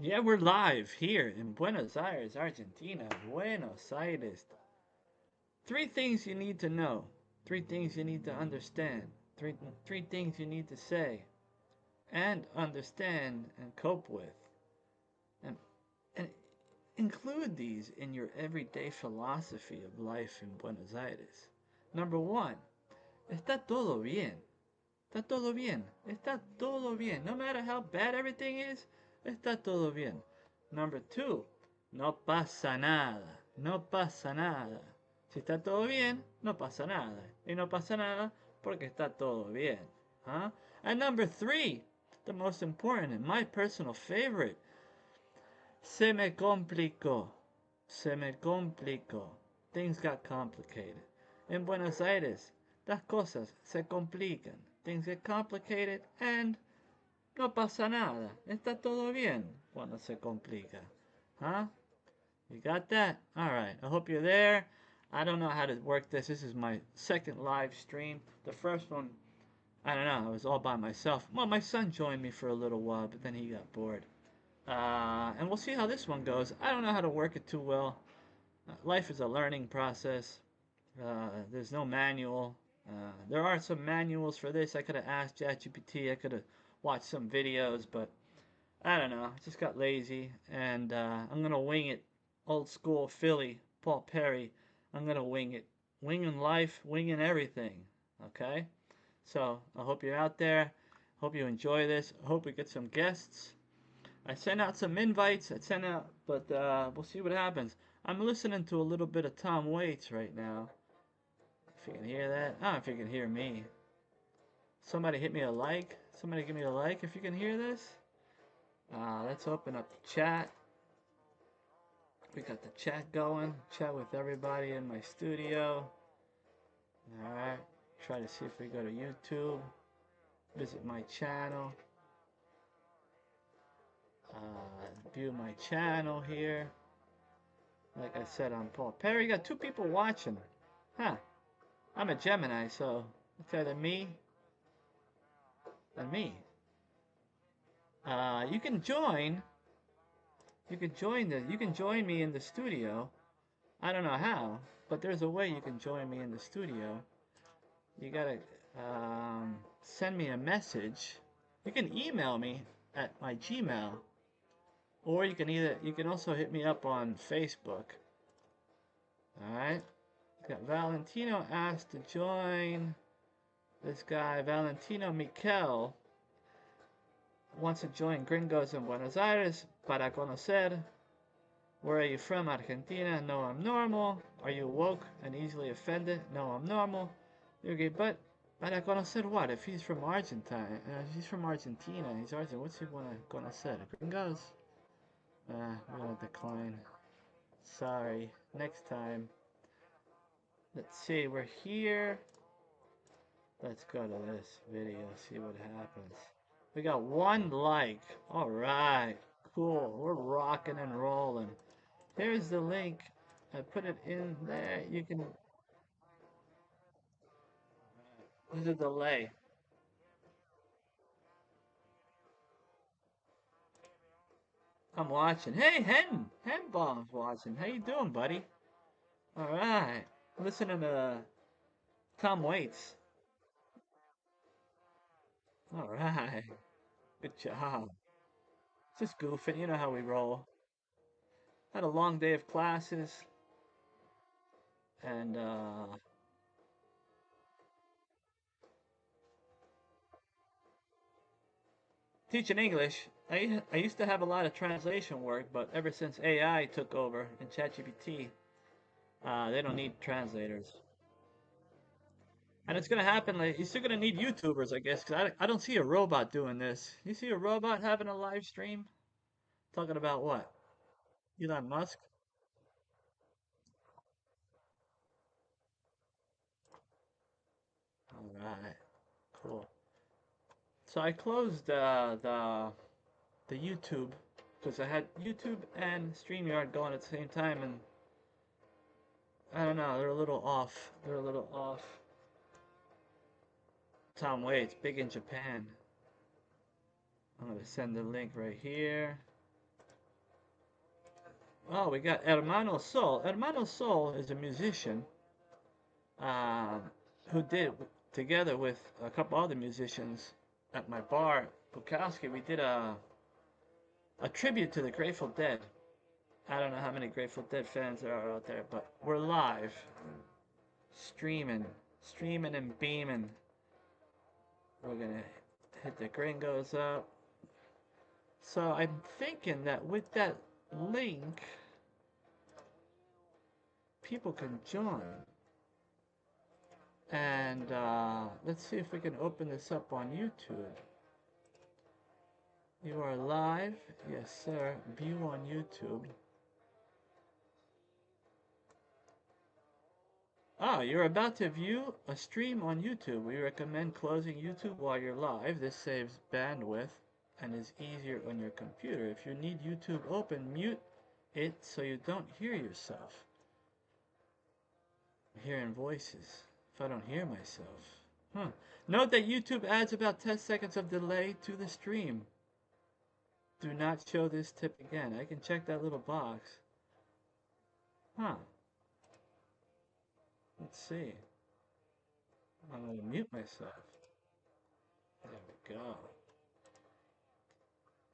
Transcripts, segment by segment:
Yeah, we're live here in Buenos Aires, Argentina. Buenos Aires. Three things you need to know. Three things you need to understand. Three things you need to say and understand and cope with. And, and include these in your everyday philosophy of life in Buenos Aires. Number one, está todo bien. Está todo bien. Está todo bien. No matter how bad everything is, está todo bien. Number two, no pasa nada. No pasa nada. Si está todo bien, no pasa nada. Y no pasa nada porque está todo bien. Huh? And number three, the most important and my personal favorite, se me complicó. Se me complicó. Things got complicated. In Buenos Aires, las cosas se complican. Things get complicated and no pasa nada. Está todo bien cuando se complica. Huh? You got that? Alright, I hope you're there. I don't know how to work this. This is my second live stream. The first one, I don't know, I was all by myself. Well, my son joined me for a little while, but then he got bored. And we'll see how this one goes. I don't know how to work it too well. Life is a learning process. There's no manual. There are some manuals for this. I could have asked ChatGPT. I could have watched some videos, but I don't know. I just got lazy, and I'm gonna wing it. Old school Philly, Paul Perry. I'm gonna wing it. Winging life, winging everything. Okay. So I hope you're out there. Hope you enjoy this. I hope we get some guests. I sent out some invites. But we'll see what happens. I'm listening to a little bit of Tom Waits right now. If you can hear that. I don't know if you can hear me. Somebody hit me a like. Somebody give me a like if you can hear this. Let's open up the chat. We got the chat going. Chat with everybody in my studio. Alright. Try to see if we go to YouTube. Visit my channel. View my channel here. Like I said, I'm Paul Perry. Got two people watching. Huh. I'm a Gemini, so it's either me and me. You can join. You can join me in the studio. I don't know how, but there's a way you can join me in the studio. You gotta send me a message. You can email me at my Gmail, or you can also hit me up on Facebook. All right. Got Valentino asked to join. This guy Valentino Miquel wants to join Gringos in Buenos Aires para conocer. Where are you from? Argentina? No, I'm normal. Are you woke and easily offended? No, I'm normal. Okay, but para conocer what? If he's from Argentina, he's from Argentina. He's Argentine. What's he want to conocer? Gringos? We're gonna decline. Sorry. Next time. Let's see. We're here. Let's go to this video. See what happens. We got one like. All right. Cool. We're rocking and rolling. Here's the link. I put it in there. You can. There's a delay. I'm watching. Hey, Henbomb's watching. How you doing, buddy? All right. Listening to Tom Waits. All right. Good job. Just goofing. You know how we roll. Had a long day of classes, and teaching English. I used to have a lot of translation work, but ever since AI took over and ChatGPT, they don't need translators. And it's gonna happen. Like you're still gonna need YouTubers, I guess, because I don't see a robot doing this. You see a robot having a live stream talking about what? Elon Musk. All right, cool. So I closed the YouTube because I had YouTube and StreamYard going at the same time, and I don't know, they're a little off. They're a little off. Tom Waits, big in Japan. I'm gonna send the link right here. Oh, we got Hermano Sol. Hermano Sol is a musician um, who did, together with a couple other musicians at my bar, Bukowski, we did a tribute to the Grateful Dead. I don't know how many Grateful Dead fans there are out there, but we're live, streaming, streaming and beaming. We're gonna hit the Gringos up. So I'm thinking that with that link, people can join. And let's see if we can open this up on YouTube. You are live? Yes, sir. View on YouTube. Ah, you're about to view a stream on YouTube. We recommend closing YouTube while you're live. This saves bandwidth and is easier on your computer. If you need YouTube open, mute it so you don't hear yourself. I'm hearing voices. If I don't hear myself. Huh. Note that YouTube adds about 10 seconds of delay to the stream. Do not show this tip again. I can check that little box. Huh. Let's see. I'm going to mute myself. There we go.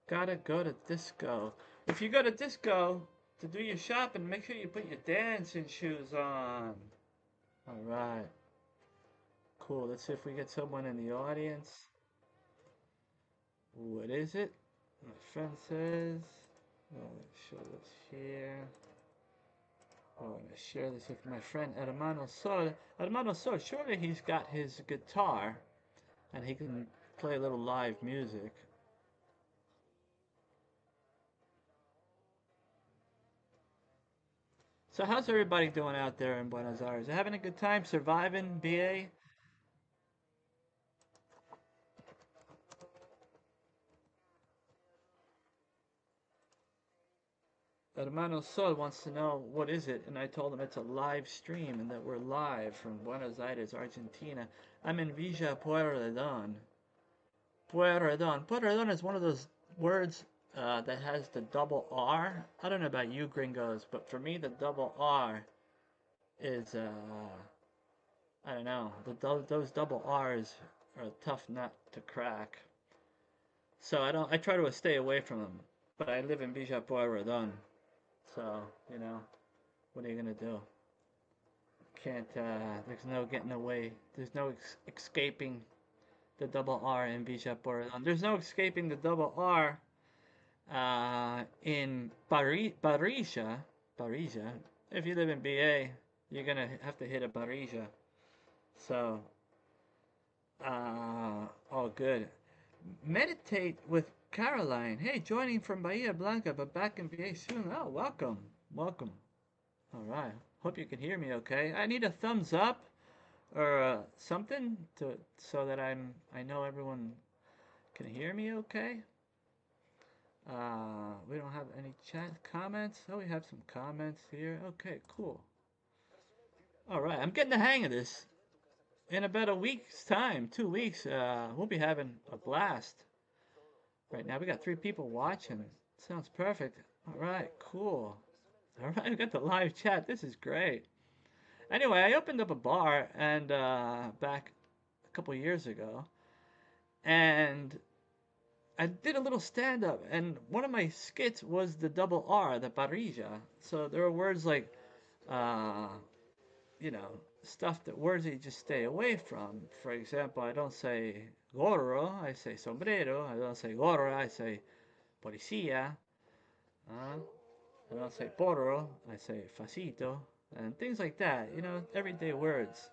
Gotta go to disco. If you go to disco to do your shopping, make sure you put your dancing shoes on. Alright. Cool. Let's see if we get someone in the audience. What is it? My friend says. Let's show this here. I'm going to share this with my friend Hermano Sol. Hermano Sol, surely he's got his guitar and he can play a little live music. So how's everybody doing out there in Buenos Aires? Having a good time surviving, BA? Hermano Sol wants to know what is it, and I told him it's a live stream and that we're live from Buenos Aires, Argentina. I'm in Villa Pueyrredon. Pueyrredon. Pueyrredon is one of those words that has the double R. I don't know about you gringos, but for me the double R is, I don't know, those double R's are a tough nut to crack. So I try to stay away from them. But I live in Villa Pueyrredon. So, you know, what are you going to do? Can't, there's no getting away. There's no escaping the double R in Villa Pueyrredon. There's no escaping the double R in Barija. Barija. If you live in BA, you're going to have to hit a Barija. So, all good. Meditate with Caroline. Hey, joining from Bahia Blanca, but back in VA soon. Oh, welcome. Welcome. All right. Hope you can hear me okay. I need a thumbs up or something so that I know everyone can hear me okay. We don't have any chat comments. Oh, we have some comments here. Okay, cool. All right. I'm getting the hang of this. In about a week's time, 2 weeks, we'll be having a blast. Right now, we got 3 people watching. Sounds perfect. All right, cool. All right, we got the live chat. This is great. Anyway, I opened up a bar and back a couple years ago, and I did a little stand-up, and one of my skits was the double R, the parrilla. So there are words like, you know, words that you just stay away from. For example, I don't say gorro, I say sombrero. I don't say gorra, I say policía. I don't say porro, I say facito. And things like that, you know, everyday words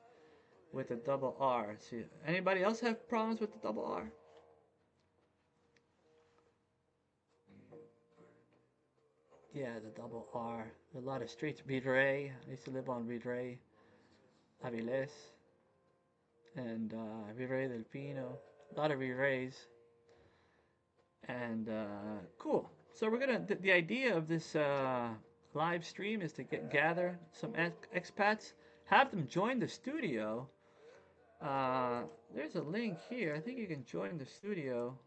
with a double R. See, anybody else have problems with the double R? Yeah, the double R. A lot of streets. Virrey. I used to live on Virrey. Avilés. And Virrey del Pino. A lot of Virreys. And cool. So we're gonna. The idea of this live stream is to gather some expats, have them join the studio. There's a link here. I think you can join the studio.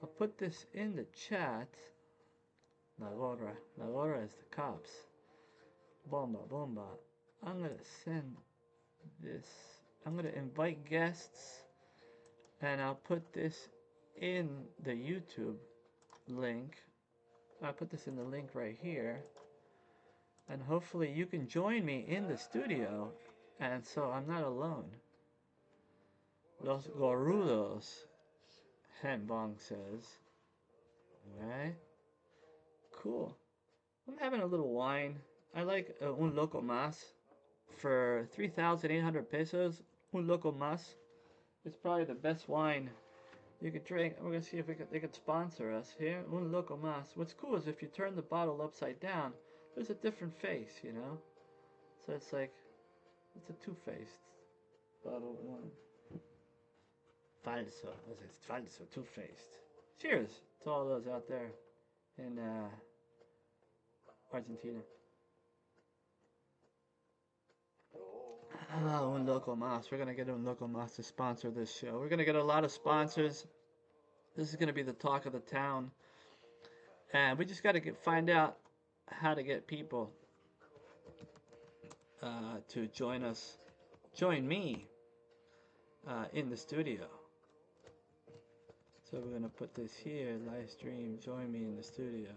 I'll put this in the chat. La gorra is the cops. Bomba, bomba. I'm gonna send this. I'm gonna invite guests, and I'll put this in the YouTube link. I'll put this in the link right here, and hopefully you can join me in the studio, and so I'm not alone. Los Gorudos, Henbong says. Alright, cool. I'm having a little wine. I like un loco más for 3,800 pesos. Un loco más. It's probably the best wine you could drink. We're gonna see if they could sponsor us here. Un loco más. What's cool is if you turn the bottle upside down, there's a different face, you know. So it's like it's a two-faced bottle of wine. Falso. It's falso. Two-faced. Cheers to all those out there in Argentina. Un loco más. We're gonna get un loco más to sponsor this show. We're gonna get a lot of sponsors. This is gonna be the talk of the town, and we just gotta find out how to get people to join me in the studio. So we're gonna put this here, live stream. Join me in the studio,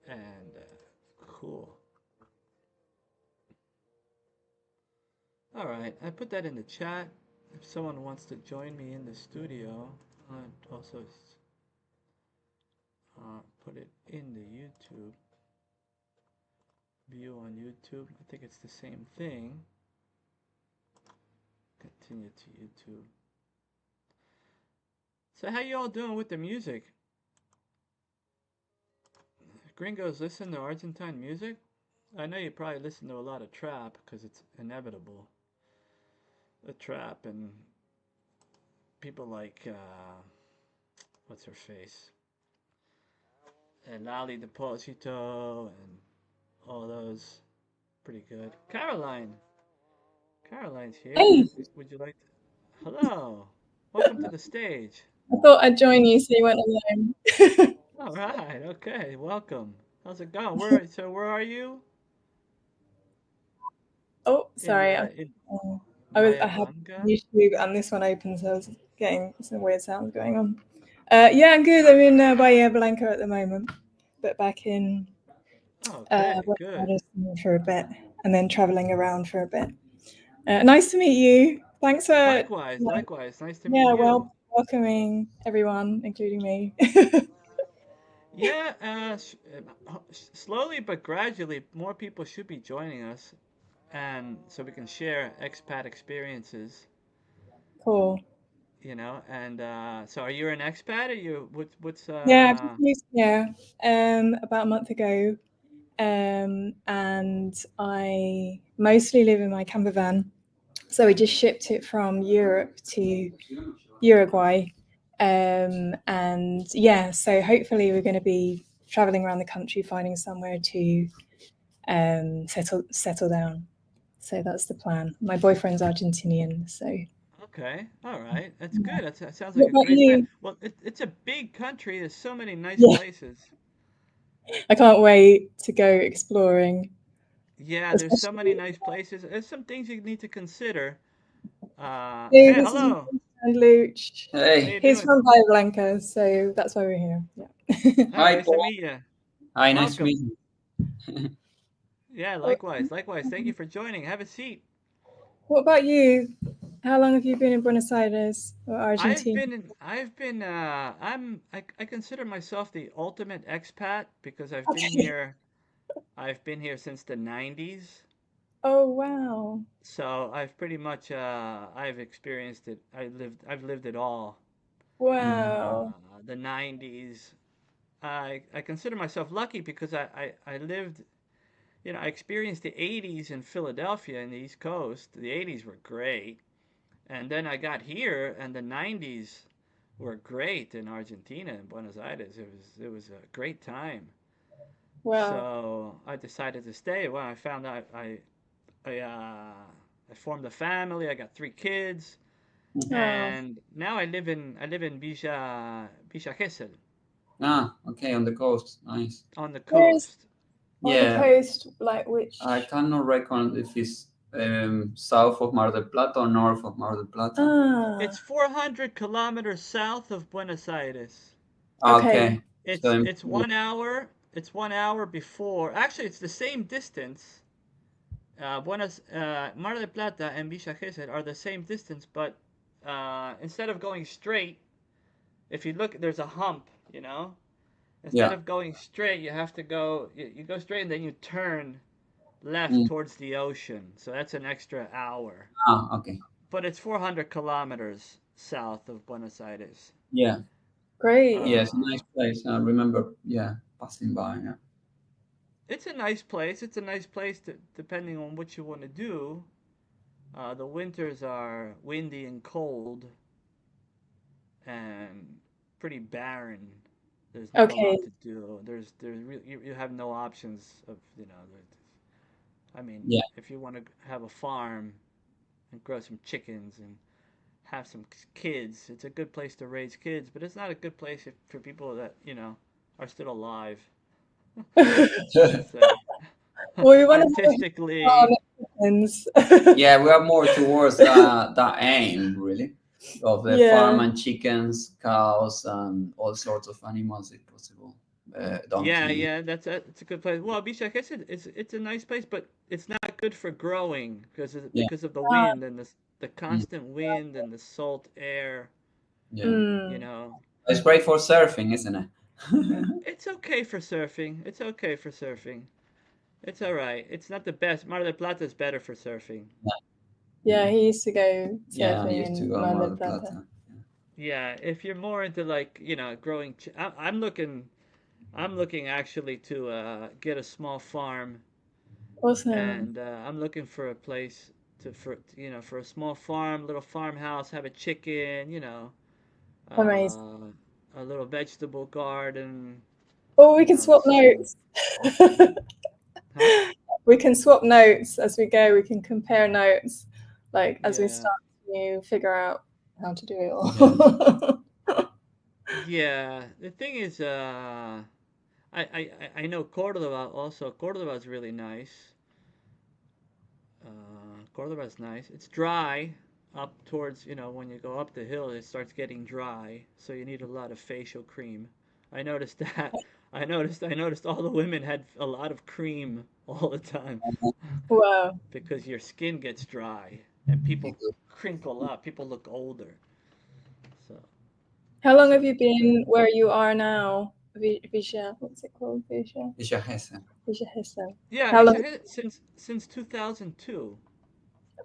and cool. All right, I put that in the chat. If someone wants to join me in the studio, I'd also put it in the YouTube. View on YouTube. I think it's the same thing. Continue to YouTube. So how you all doing with the music? Gringos listen to Argentine music? I know you probably listen to a lot of trap because it's inevitable. The trap and people like what's her face? And Lali Deposito and all those. Pretty good. Caroline's here. Hey, Would you like to? Hello. Welcome to the stage. I thought I'd join you so you weren't alone. All right. Okay. Welcome. How's it going? Where are you? Oh, In sorry. I had Bayabanga? YouTube and this one open, so I was getting some weird sounds going on. Yeah, I'm good. I'm in Bahia Blanca at the moment, but back in Okay. Buenos Good. Aires for a bit, and then traveling around for a bit. Nice to meet you. Thanks for Likewise. Likewise. Nice to meet yeah, you. welcoming everyone, including me. Yeah. Slowly but gradually, more people should be joining us, and so we can share expat experiences. Cool. You know, and so are you an expat? Or you what's Yeah, I've just moved here about a month ago, and I mostly live in my camper van. So we just shipped it from Europe to Uruguay, and yeah, so hopefully we're going to be traveling around the country, finding somewhere to settle down. So that's the plan. My boyfriend's Argentinian, so okay? All right, that's good. That sounds like what a about great plan. you? Well, it's a big country. There's so many nice Yeah, places. I can't wait to go exploring, Yeah, there's so many especially. nice places. There's some things you need to consider. Hey, Hey, this is hello. Luch. How Hey, you He's doing? from Bahia Blanca, so that's why we're here. Yeah. Hi, hi nice to Paul. meet you. Hi, nice to Welcome. meet you. Yeah, likewise, likewise. Thank you for joining. Have a seat. What about you? How long have you been in Buenos Aires or Argentina? I consider myself the ultimate expat because Okay. I've been here since the 90s. Oh wow. So I've pretty much I've experienced it. I've lived it all. Wow. The 90s. I consider myself lucky because I lived, you know, I experienced the 80s in Philadelphia in the East Coast. The 80s were great. And then I got here and the 90s were great in Argentina in Buenos Aires. It was a great time. Wow. So I decided to stay. Well, I found out I formed a family. I got three kids, Oh, and now I live in Villa Gesell. Okay, on the coast. Nice. on the Where's coast. on the Yeah, coast, like which? I cannot reckon if it's south of Mar del Plata or north of Mar del Plata. It's 400 kilometers south of Buenos Aires. Okay. Okay, so It's 1 hour. It's 1 hour before. Actually, it's the same distance. Mar del Plata and Villa Gesell are the same distance, but instead of going straight, if you look, there's a hump. Instead yeah. of going straight, you have to go. You go straight and then you turn left Mm. towards the ocean. So that's an extra hour. Okay. But it's 400 kilometers south of Buenos Aires. Yeah, Great. yeah, it's a Uh, nice place. I remember, yeah, passing by. Yeah. it's a nice place. It's a nice place depending on what you want to do. The winters are windy and cold and pretty barren. There's not a Okay. lot to do. You have no options of I mean, Yeah. if you want to have a farm and grow some chickens and have some kids, it's a good place to raise kids. But it's not a good place for people that are still alive. Let's say Well, we want artistically. to Yeah, we are more towards that aim, really, of the farm Yeah. and chickens, cows, and all sorts of animals, if possible. Yeah, Donkey. yeah, it's a good place. Well, Beach, I guess it's a nice place, but it's not good for growing Yeah. because of the Ah, wind and the Mm. constant wind and the salt air. Yeah. You mm. know, It's great for surfing, isn't it? it's okay for surfing. It's okay for surfing. It's all right. It's not the best. Mar del Plata is better for surfing. Yeah, he used to go Yeah, I surfing used to in go to Mar Mar del del Plata. Plata. Yeah, if you're more into like growing. I'm looking. I'm looking actually to get a small farm, Awesome. and I'm looking for a place for a small farm, little farmhouse, have a chicken, Amazing. a little vegetable garden, Or we can swap some, notes. huh? We can swap notes as we go. We can compare notes, like as we Yeah, start to figure out how to do it Yeah. all. yeah. The thing is, I know Cordoba also. Cordoba is really nice. Cordoba is nice. It's dry up towards when you go up the hill, it starts getting dry, so you need a lot of facial cream. I noticed that. I noticed all the women had a lot of cream all the time Wow. because your skin gets dry and people crinkle up. People look older. So How long have so you been where you are now? Visha, what's it called? Visha? It's a Hesse. Visha Hessa. yeah, How long? since 2002.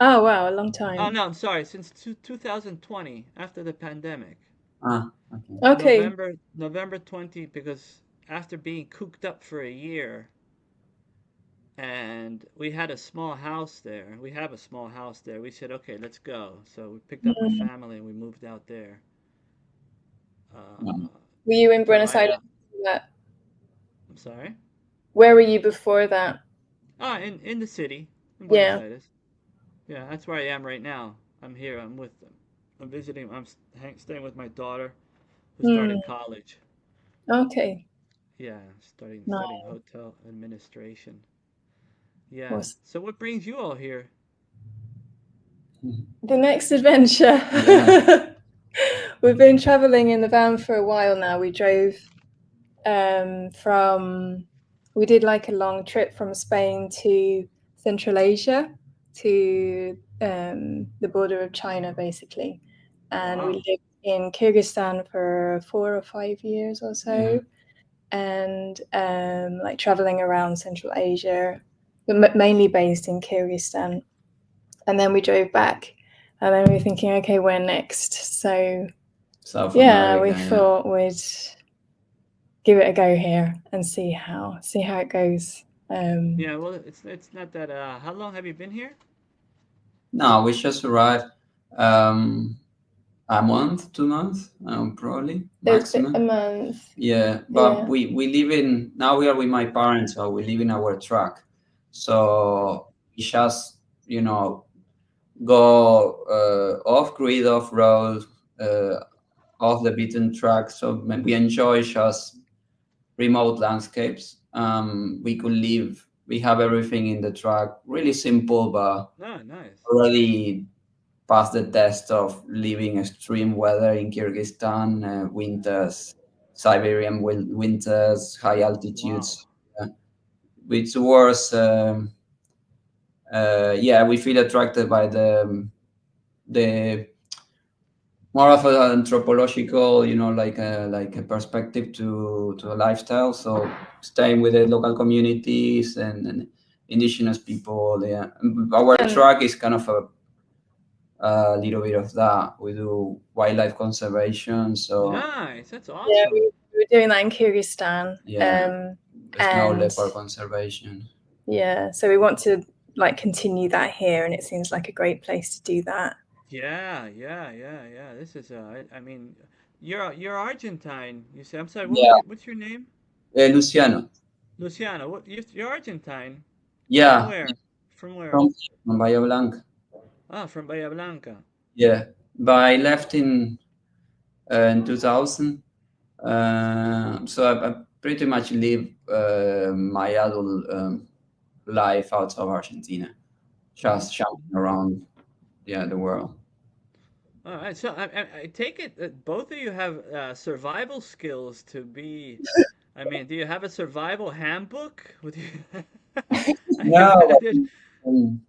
Oh, wow, a long Oh time. no, I'm sorry. Since 2020, after the pandemic. Okay. Okay. November 20, because after being cooped up for a year, and we had a small house there. We have a small house there. We said, okay, let's go. So we picked up my Mm. family and we moved out there. Mm. Were you in So Buenos Aires? I'm sorry. Where were you before that? In the city, in Buenos Yeah. Aires. Yeah, that's where I am right now. I'm here. I'm with them. I'm visiting. I'm staying with my daughter, who Mm. started college. Okay. Yeah, studying Nice. hotel administration. Yeah. Awesome. So what brings you all here? The next adventure. Yeah. We've been traveling in the van for a while now. We drove we did like a long trip from Spain to Central Asia to the border of China, basically. And we Wow. lived in Kyrgyzstan for 4 or 5 years or so. And like traveling around Central Asia, but mainly based in Kyrgyzstan. And then we drove back, and then we were thinking, okay, where next? So South yeah, America. we Yeah. thought we'd give it a go here and see how it goes. Yeah. Well, it's not that. How long have you been here? No, we just arrived. A month, 2 months, probably It's been a maximum. month. Yeah, but Yeah. we live in now. We are with my parents, so we live in our truck. So we just go off grid, off road, off the beaten track. So we enjoy just remote landscapes. We could live. We have everything in the truck. Really simple, but Oh, nice. already passed the test of living extreme weather in Kyrgyzstan, winters, Siberian winters, high Wow. altitudes, which was yeah, we feel attracted by the more of an anthropological, like a perspective to a lifestyle. So staying with the local communities and indigenous people. Yeah, our And track is kind of a little bit of that. We do wildlife conservation, so Nice. That's yeah, awesome. we were doing that in Kyrgyzstan. yeah, snow And leopard conservation. yeah, so we want to like continue that here, and it seems like a great place to do that. Yeah, yeah, yeah, yeah. This is I mean, you're Argentine. You say, I'm sorry, Yeah, what's your name? Luciano. Luciano. You're Argentine. From Yeah, where? From where? from Bahia Blanca. Ah, from Bahia Blanca. Yeah, but I left in 2000. So I pretty much live my adult life outside of Argentina, Hmm. just jumping around, yeah, the world. All right. So I take it that both of you have survival skills to be. I mean, do you have a survival handbook with you? I No, imagine um,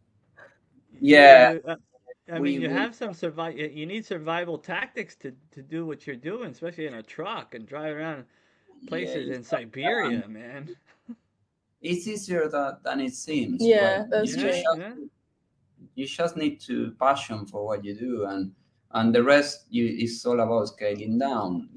yeah, you. I mean, you we have some survival. You need survival tactics to do what you're doing, especially in a truck and drive around yeah, places in Siberia, man. it's easier than it seems. Like Yeah, that's Yeah, true. yeah. you just need to passion for what you do, and the rest is all about scaling down.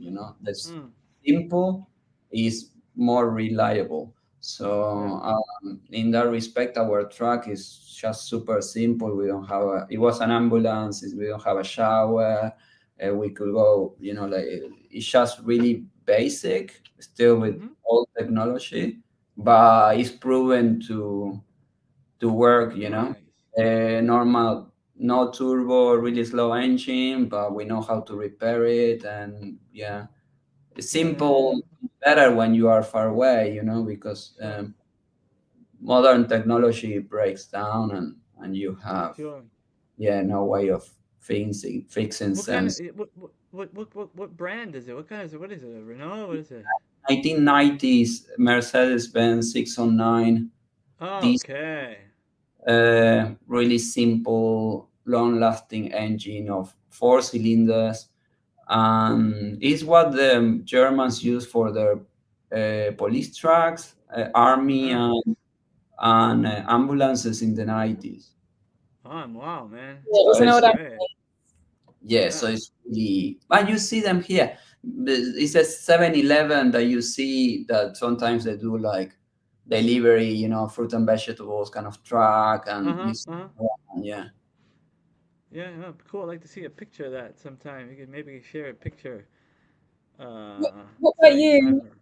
That's Mm, simple is more reliable. yeah. So in that respect, our truck is just super simple. We don't have it was an ambulance. We don't have a shower. We could go, like it's just really basic, still with Mm-hmm. old technology, but it's proven to work. Nice. Normal, no turbo, really slow engine, but we know how to repair it, and yeah, it's Yeah, yeah, yeah. simple, better when you are far away, because Sure, modern technology breaks down, and you have, sure. yeah, no way of fixing What kind of sense. what brand is it? What kind is it? What is it? A Renault? What is it? 1990s Mercedes-Benz 609. This Okay. really simple, long-lasting engine of 4 cylinders, and is what the Germans use for their police trucks, army, Nice. and ambulances in the 90s. Oh, wow, man. Yeah, it was So an That's old. great. yeah, so Yeah. it's really, and you see them here. It's a 7-Eleven that you see that sometimes they do like delivery, fruit and vegetables kind of truck, and Uh-huh. you see, Uh-huh. yeah. Yeah, yeah, cool. I'd like to see a picture of that sometime. You could maybe share a picture. What So about I can drive you? her.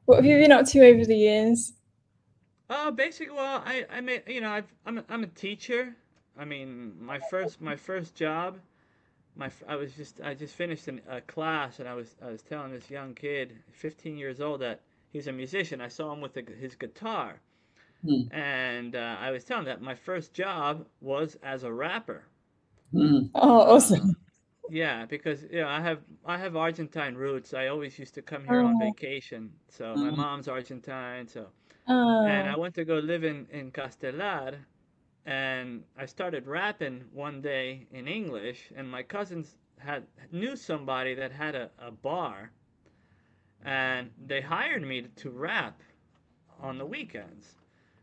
What have you been up to over the years? Basically, well, I made, I'm a teacher. I mean, my first job, I just finished a class, and I was telling this young kid, 15 years old, that he's a musician. I saw him with his guitar, Hmm. and I was telling him that my first job was as a rapper. Hmm. Oh, Uh, awesome. yeah, because I have Argentine roots. I always used to come here on Oh, vacation. So my Hmm. mom's Argentine, so and I oh, went to go live in Castelar, and I started rapping one day in English, and my cousins had knew somebody that had a bar, and they hired me to rap on the weekends,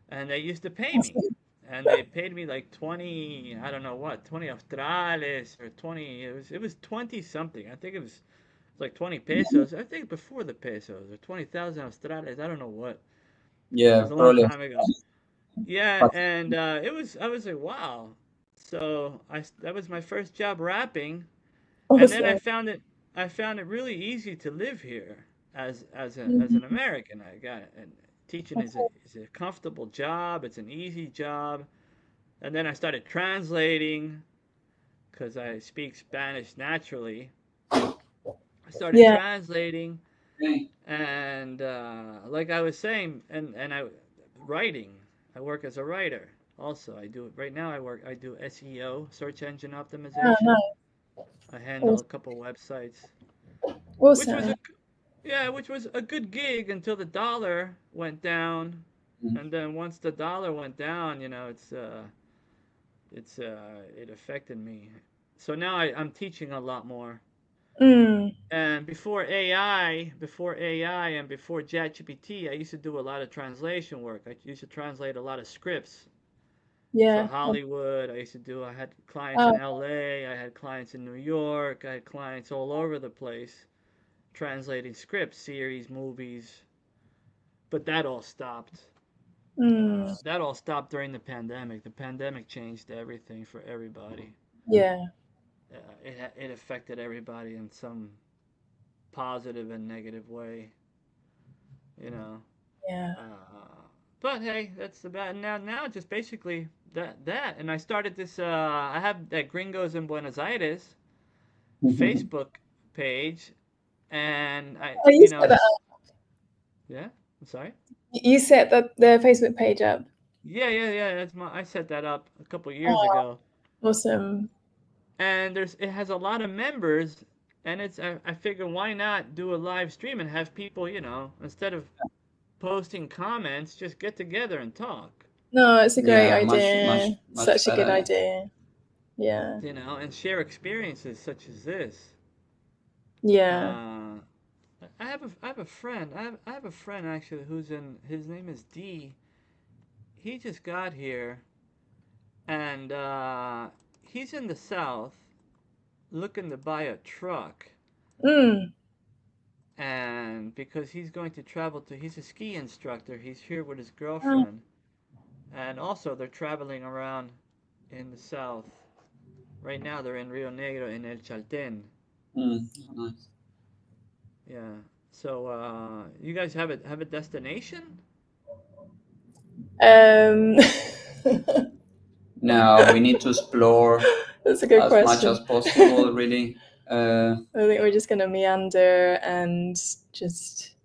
and they used to pay me, awesome. and they paid me like 20, I don't know what, 20 australes or 20, it was 20 something. I think it was like 20 pesos. I think before the pesos, or 20,000 australes. I don't know what. It Yeah, was a long probably. time ago. Yeah, and I was like, wow. So that was my first job rapping, and then I Awesome. found it really easy to live here as an Mhm. American. I got it. And teaching is a comfortable job. It's an easy job. And then I started translating because I speak Spanish naturally. I started Yeah, translating, And like I was saying, and I writing. I work as a writer. Also, I do right now. I do SEO, search engine Oh, optimization. nice. I handle a Awesome. couple websites, which was Awesome. a yeah, which was a good gig until the dollar went down, Mm. and then once the dollar went down, it affected me. So now I'm teaching a lot more. Mm, And before AI, and before ChatGPT, I used to do a lot of translation work. I used to translate a lot of scripts for yeah. Hollywood. I had clients in Oh, LA. I had clients in New York. I had clients all over the place translating scripts, series, movies. But that all stopped. mm, That all stopped during the pandemic. The pandemic changed everything for everybody. yeah. It affected everybody in some positive and negative way, you know. Yeah. Uh, but hey, that's the bad. Now just basically that. And I started this. I have that Gringos in Buenos Aires Facebook page, and Oh, you set that it's up. yeah. I'm sorry. You set the Facebook page up. Yeah. I set that up a couple years Oh, ago, awesome. and it has a lot of members, and I figure why not do a live stream and have people, instead of posting comments, just get together and talk, No, it's a great Yeah, much much idea. much Such a good better. Yeah. idea. Yeah. and share experiences such as this. Yeah. Uh, I have a friend. I have a friend actually who's in. His name is D. He just got here, and he's in the south looking to buy a truck. Mm. And because he's going to travel to, he's a ski instructor. He's here with his Oh, girlfriend, and also they're traveling around in the south. Right now they're in Rio Negro in El Chalten. Mm, nice. Yeah. So you guys have a destination? um, Now we need to explore that's a good as much as question. possible, really. I think we're just going to meander and just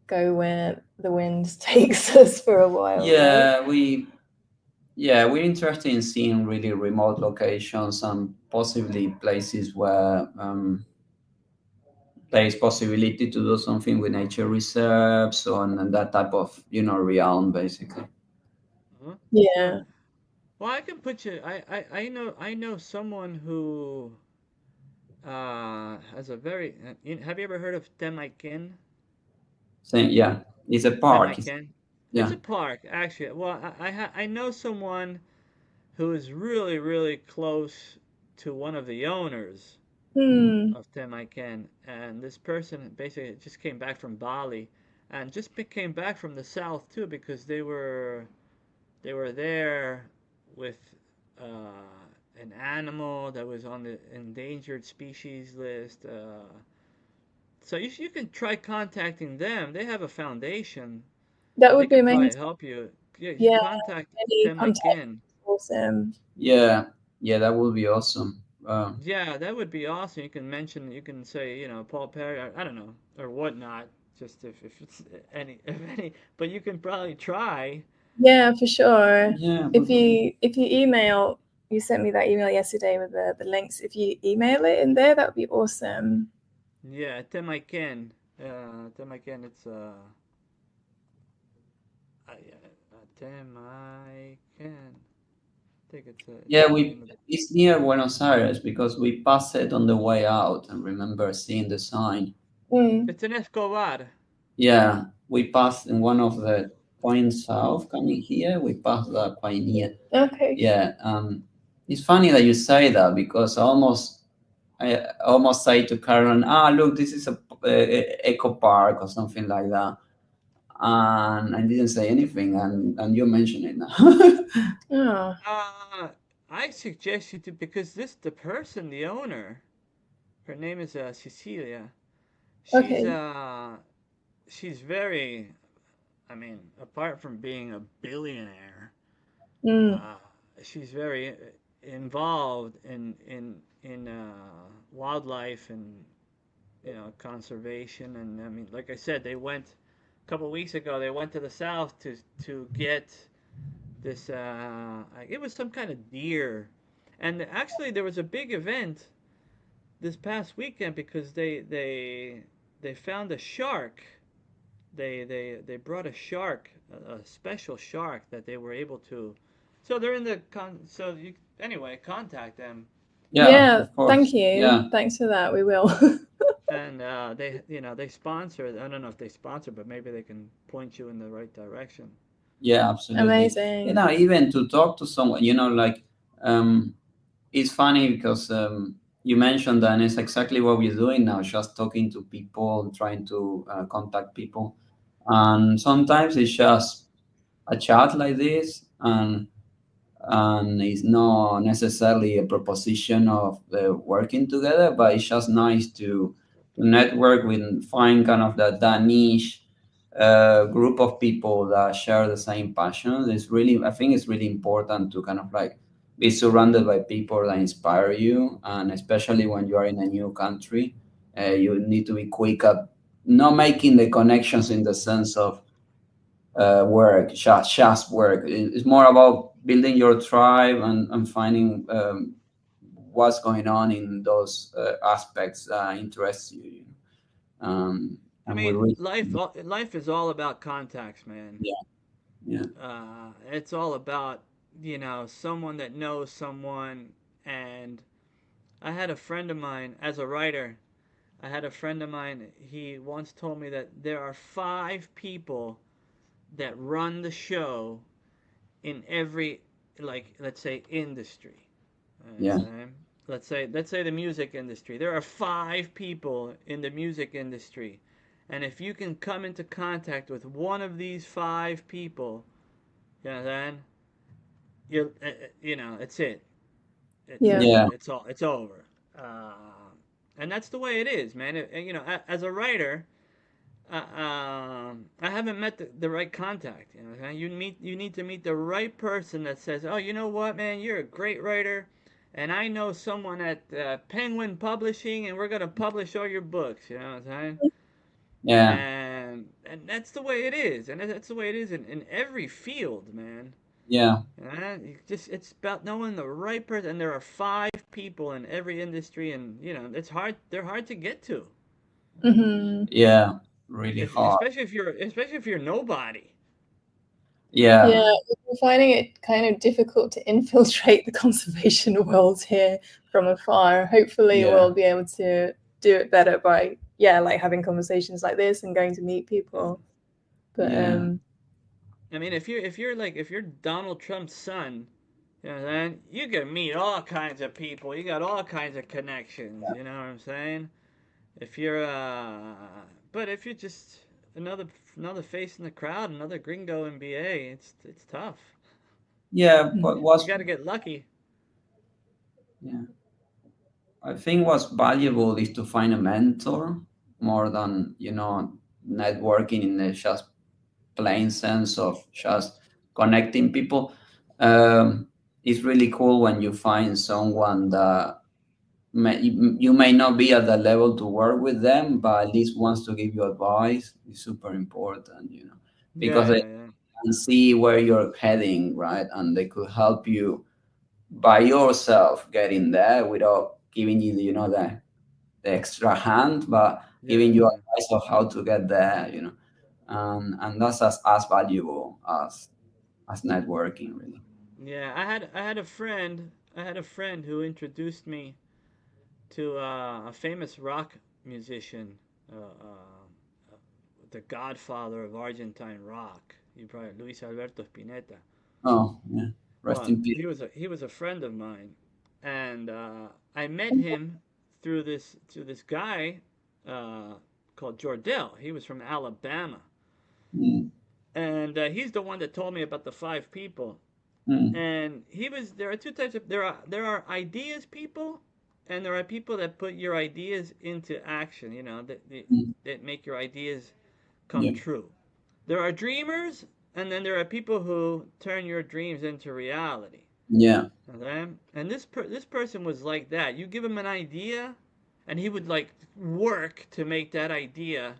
go where the wind takes us for a while, right? Yeah, we're interested in seeing really remote locations and possibly places where there is possibility to do something with nature reserves and that type of realm, basically. Huh? Well, Yeah. well, I can put you. I know someone who has a very. Have you ever heard of Temaiken? So yeah, it's a park. Temaiken. It's Yeah. a park, actually. Well, I know someone who is really close to one of the owners Hmm. of Temaiken, and this person basically just came back from Bali, and came back from the south too because they were there with an animal that was on the endangered species list. So you can try contacting them. They have a foundation. That They would be could amazing. probably help you. Yeah, you Yeah. contact Any them contact. again. Awesome. Yeah, yeah, that would be awesome. Yeah, that would be awesome. You can say, Paul Perry, I don't know, or whatnot. Just if it's if any, but you can probably try. Yeah, for sure. Yeah, If you email, you sent me that email yesterday with the links. If you email it in there, that would be awesome. Yeah, Temaiken. Temaiken. It's Temaiken. I think it's yeah, the name of the. it's near Buenos Aires because we passed it on the way out and remember seeing the sign. Mm. It's in Escobar. Yeah, we passed in one of the points south coming here. We passed that quite near. Okay. Yeah, it's funny that you say that because I almost say to Karen, look, this is a eco park or something like that, and I didn't say anything, and you mention it now. Oh, Uh, I suggest you to because the person, the owner, her name is Cecilia. She's okay. uh she's very. I mean, apart from being a billionaire, Mm. uh, she's very involved in wildlife and conservation. And I mean, like I said, they went a couple of weeks ago. They went to the south to get this. It was some kind of deer, and actually there was a big event this past weekend because they found a shark. They brought a shark, a special shark that they were able to. So they're in the so you anyway contact them. Yeah, Yeah, of course. thank you. Yeah, Thanks for that. We will. And they sponsor. I don't know if they sponsor, but maybe they can point you in the right direction. yeah, absolutely. Amazing. Even to talk to someone, like, um, it's funny because you mentioned that, and it's exactly what we're doing now, just talking to people, trying to contact people. And sometimes it's just a chat like this, and it's not necessarily a proposition of working together, but it's just nice to network with, find kind of that niche group of people that share the same passions. It's really, I think it's really important to kind of like be surrounded by people that inspire you, and especially when you are in a new country, you need to be quick at not making the connections in the sense of work, just work. It's more about building your tribe, and finding what's going on in those aspects that interests you. I And we mean, really, life is all about contacts, man. yeah, yeah, It's all about someone that knows someone. And I had a friend of mine as a writer. I had a friend of mine. He once told me that there are 5 people that run the show in every, like, let's say, industry. yeah, Okay? Let's say the music industry. There are 5 people in the music industry, and if you can come into contact with one of these 5 people, then it's it. Yeah. yeah, It's over. And that's the way it is, man. As a writer, I haven't met the right contact. You need to meet the right person that says, "Oh, you know what, man, you're a great writer, and I know someone at Penguin Publishing, and we're gonna publish all your books." You know what I'm saying? yeah, And that's the way it is, and that's the way it is in every field, man. yeah. It's about knowing the right person, and there are 5 people in every industry, and it's hard. They're hard to get to, Hmm. Yeah, really if hard. especially if you're nobody. Yeah, Yeah, we're finding it kind of difficult to infiltrate the conservation world here from afar. Hopefully, yeah, we'll be able to do it better by, yeah, like having conversations like this and going to meet people. But yeah, I mean, if you're Donald Trump's son, then you can meet all kinds of people. You got all kinds of connections. You know what I'm saying? If you're but if you're just another another face in the crowd, another gringo MBA, it's tough. yeah. But You what's got to get lucky. yeah, I think what's valuable is to find a mentor more than networking in the just plain sense of just connecting people. It's really cool when you find someone that you may not be at the level to work with them, but at least wants to give you advice. It's super important, Yeah, because they yeah, yeah. can see where you're heading, right? And they could help you by yourself getting there without giving you, the extra hand, but Yeah, giving you yeah. advice of how to get there. And that's as valuable as networking, really. Yeah, I had a friend who introduced me to a famous rock musician, the godfather of Argentine rock. You probably Luis Alberto Spinetta. Oh, yeah. Rest Well, in peace. he was a friend of mine, and I met him through this guy uh, called Jordell. He was from Alabama, Mm, and he's the one that told me about the 5 people. mm, And there are two types of there are ideas people, and there are people that put your ideas into action. mm. That make your ideas come Yeah, true. There are dreamers, and then there are people who turn your dreams into reality. yeah, Okay? And this person was like that. You give him an idea, and he would like work to make that idea,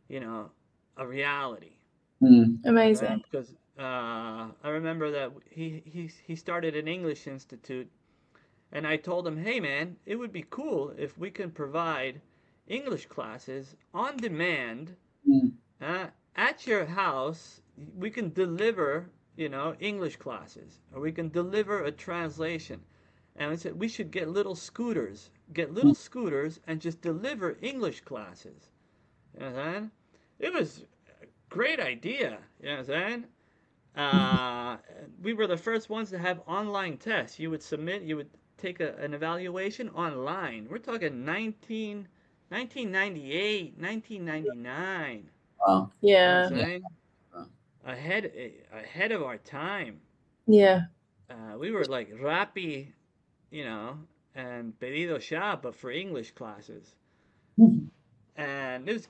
you know, a reality. Amazing. Because I remember that he started an English institute, and I told him, hey man, it would be cool if we can provide English classes on demand uh, at your house. We can deliver, you know, English classes, or we can deliver a translation. And I said we should get little scooters, and just deliver English classes. You know what I'm saying? It was a great idea. You know what I'm saying? We were the first ones to have online tests. You would take an evaluation online. We're talking 1998, 1999. Wow. You know what I'm Yeah. saying? Ahead of our time. Yeah. We were like Rappi, you know, and Pedido Ya, but for English classes. And those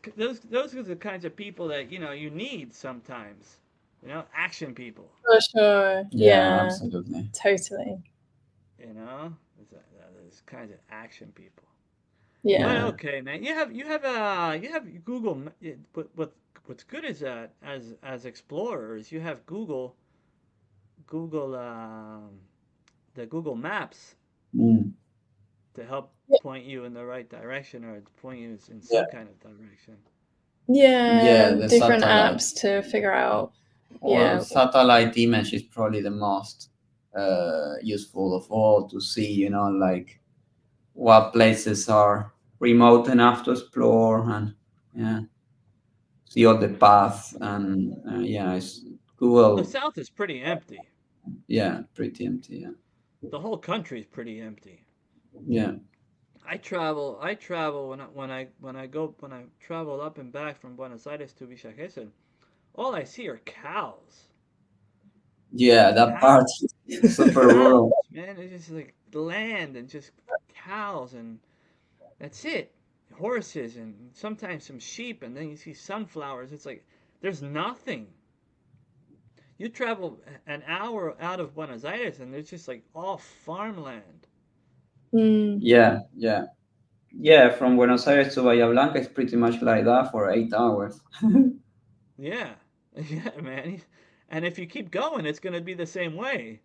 are the kinds of people that, you know, you need sometimes. You know, action people. For sure. Yeah, Yeah. absolutely. Totally. You know, those kinds of action people. But Yeah. okay, man, you have Google. What's good is that as explorers, you have Google the Google Maps Mm. to help point you in the right direction, or to point you in Yeah. some kind of direction. Yeah. The Different satellite. apps to figure out. Well, Yeah. satellite image is probably the most useful of all to see, you know, like what places are remote enough to explore, and yeah, see all the paths, and yeah, it's Well, the Google. South is pretty empty. Yeah, pretty empty. Yeah, The whole country is pretty empty. yeah, I travel when I travel up and back from Buenos Aires to Villa Gesell. All I see are cows. yeah. That part Cows. is super rural. Cows, man. It's just like land and just cows, and that's it. Horses and sometimes some sheep, and then you see sunflowers. It's like there's nothing. You travel an hour out of Buenos Aires, and there's just like all farmland. Mm. Yeah, yeah, yeah. From Buenos Aires to Bahia Blanca is pretty much like that for 8 hours. Yeah, yeah, man. And if you keep going, it's gonna be the same way.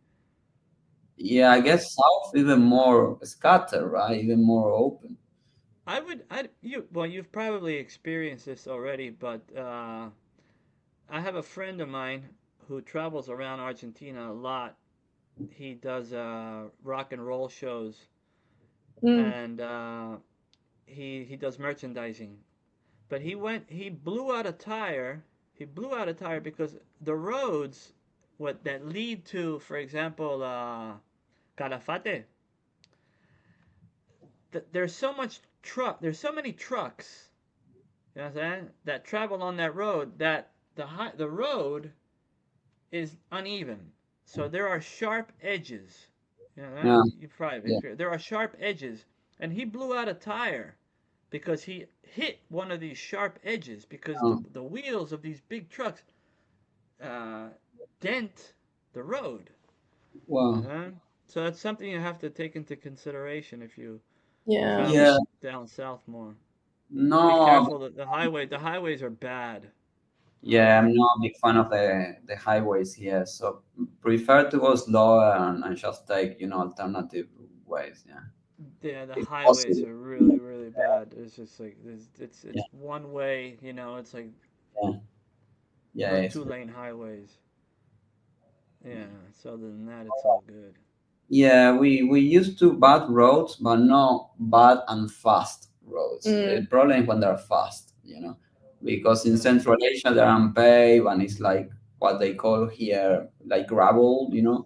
Yeah, I guess south even more scattered, right? Even more open. Well, you've probably experienced this already, but I have a friend of mine who travels around Argentina a lot. He does rock and roll shows, Mm. and he does merchandising. But he blew out a tire. He blew out a tire because the roads, what that lead to, for example, Calafate. There's so much truck. There's so many trucks. You know what I'm saying? That travel on that road, that the road is uneven. So there are sharp edges. You know, Yeah, you probably yeah. experienced. There are sharp edges, and he blew out a tire because he hit one of these sharp edges because Oh, the wheels of these big trucks uh, dent the road. wow. Uh-huh. So that's something you have to take into consideration if you Yeah. Yeah, travel down south more. Be no, careful that the highways are bad. yeah, I'm not a big fan of the highways here, so prefer to go slower, and just take, alternative ways. Yeah, Yeah, the if highways possible. are really bad. It's just like Yeah, it's one way. You know, it's like yeah, yeah. not It's, two-lane highways. Yeah. So other than that, it's all good. yeah, we used to bad roads, but not bad and fast roads. The Mm. problem is when they're fast, because in Uh-huh. Central Asia they're unpaved, and it's like what they call here like gravel, Uh-huh.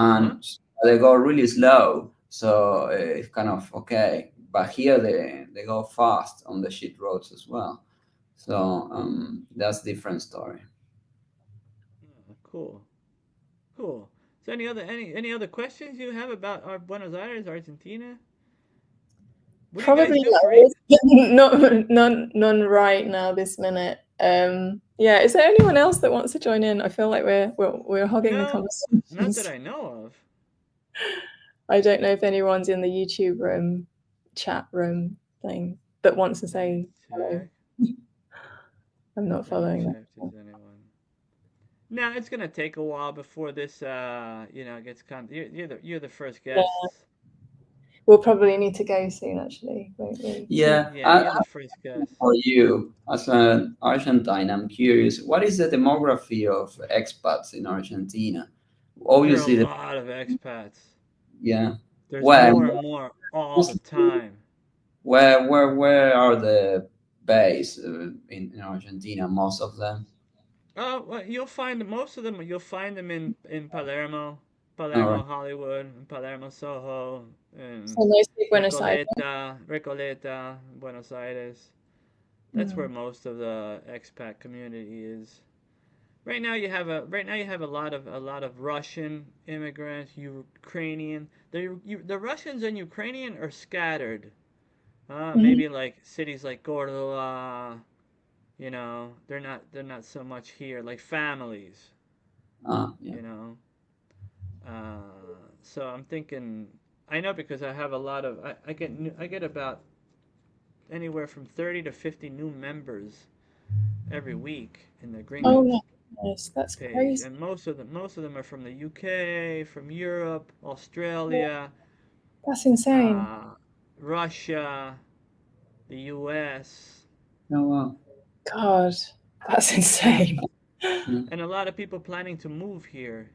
and they go really slow. So it's kind of okay, but here they go fast on the shit roads as well. So that's different story. Cool. Cool. So any other questions you have about our Buenos Aires, Argentina? What do you guys Probably do for it? not none right now this minute. Yeah, is there anyone else that wants to join in? I feel like we're hogging the No, not that conversations. I know of. I don't know if anyone's in the YouTube room, chat room. thing, but wants to Let me say hello. check. I'm not Let me following check if that. there's anyone. Now it's gonna take a while before this, gets you're the first Yeah, guests. we'll probably need to go soon, actually, won't we? Yeah, Yeah, you're the first guest. for you as an Argentine, I'm curious, what is the demography of expats in Argentina? There are a Obviously, lot of expats. yeah. There's Where, more and more all the time. where are the base in Argentina? Most of them. Oh, well, you'll find most of them. You'll find them in Palermo, All right. Hollywood, Palermo, Soho, So and mostly Buenos Aires. Recoleta, Buenos Aires. That's where Mm. most of the expat community is. Right now you have a lot of Russian immigrants, Ukrainian. The Russians and Ukrainian are scattered. Mhm. Maybe like cities like Cordova. They're not so much here. Like families. Yeah. You know. So I'm thinking. I know because I have a lot of. I get about anywhere from 30 to 50 new members every week in the Oh Gringos my goodness, that's page, crazy. and most of them are from the UK, from Europe, Australia, That's insane. uh, Russia, the US, Oh, wow. God, that's insane. Yeah. and a lot of people planning to move here.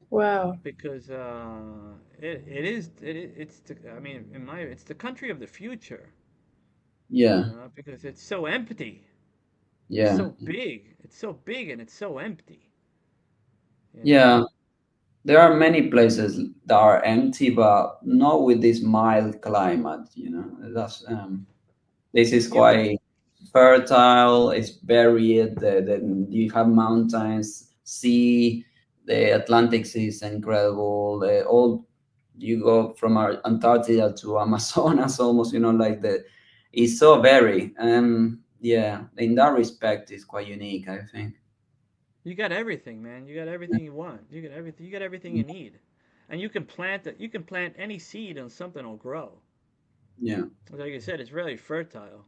Wow. Because it is it's I mean in my it's the country of the future. Yeah. Because it's so empty. It's Yeah. so big. It's so big and it's so empty. You know. Yeah. There are many places that are empty, but not with this mild climate. That's this is Yeah, but quite fertile. It's varied. You have mountains, sea. The Atlantic Sea is incredible. All you go from Antarctica to Amazonas, almost. Like it's so varied. Yeah, in that respect, it's quite unique, I think. you got everything, man. You got everything you want. You got everything. You got everything you need, and you can plant it. You can plant any seed and something will grow. Yeah, Like you said, it's really fertile.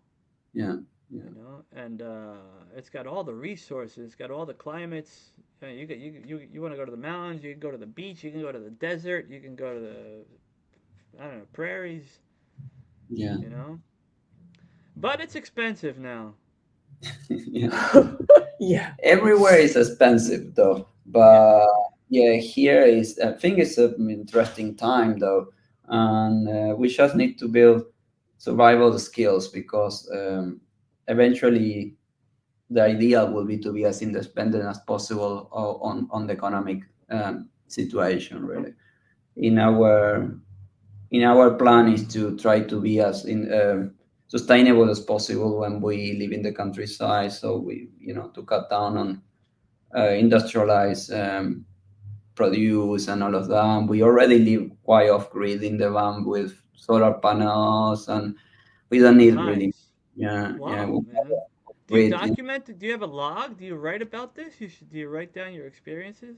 yeah, yeah, And it's got all the resources. It's got all the climates. You want to go to the mountains. You can go to the beach. You can go to the desert. You can go to the I don't know prairies. yeah, You know, but it's expensive now. yeah. Yeah. Everywhere is expensive though, Yeah, but yeah, here is I think it's an interesting time though, and we just need to build survival skills because eventually the ideal will be to be as independent as possible on the economic situation. Really, in our in our plan is to try to be as in sustainable as possible when we live in the countryside. So we, to cut down on industrialized produce and all of that. We already live quite off grid in the van with solar panels, and we don't need really. nice. Yeah, yeah. We Wow, man. Do you grid. document it? Do you have a log? Do you write about this? Do you write down your experiences?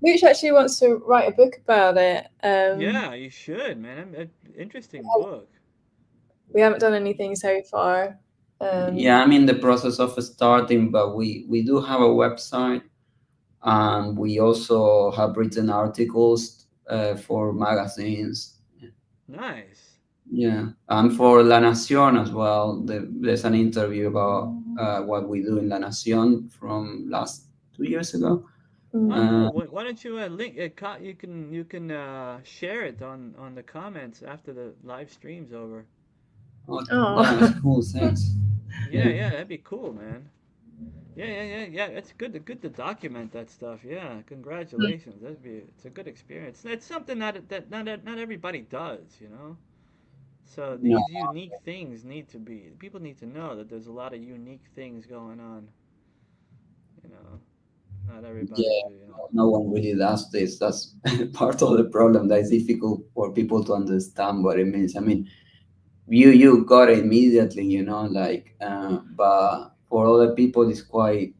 Luch actually wants to write a book about it. Yeah, you should, man. Interesting book. We haven't done anything so far. Yeah, I'm in the process of starting, but we do have a website, and we also have written articles for magazines. Nice. Yeah, and for La Nación as well. There's an interview about what we do in La Nación from last 2 years ago. Oh, Mm. Uh, cool. Why don't you link it? You can share it on the comments after the live stream's over. oh, yeah, that's Oh, cool. Thanks. Yeah, Yeah, yeah, that'd be cool, man. Yeah. It's good to document that stuff. Yeah, congratulations. It's a good experience. It's something that not everybody does. So no, these unique things need to be people need to know that there's a lot of unique things going on. You know, not everybody. yeah, no one really does this. That's part of the problem. That it's difficult for people to understand what it means. I mean, you got it immediately, like, but for other people, it's quite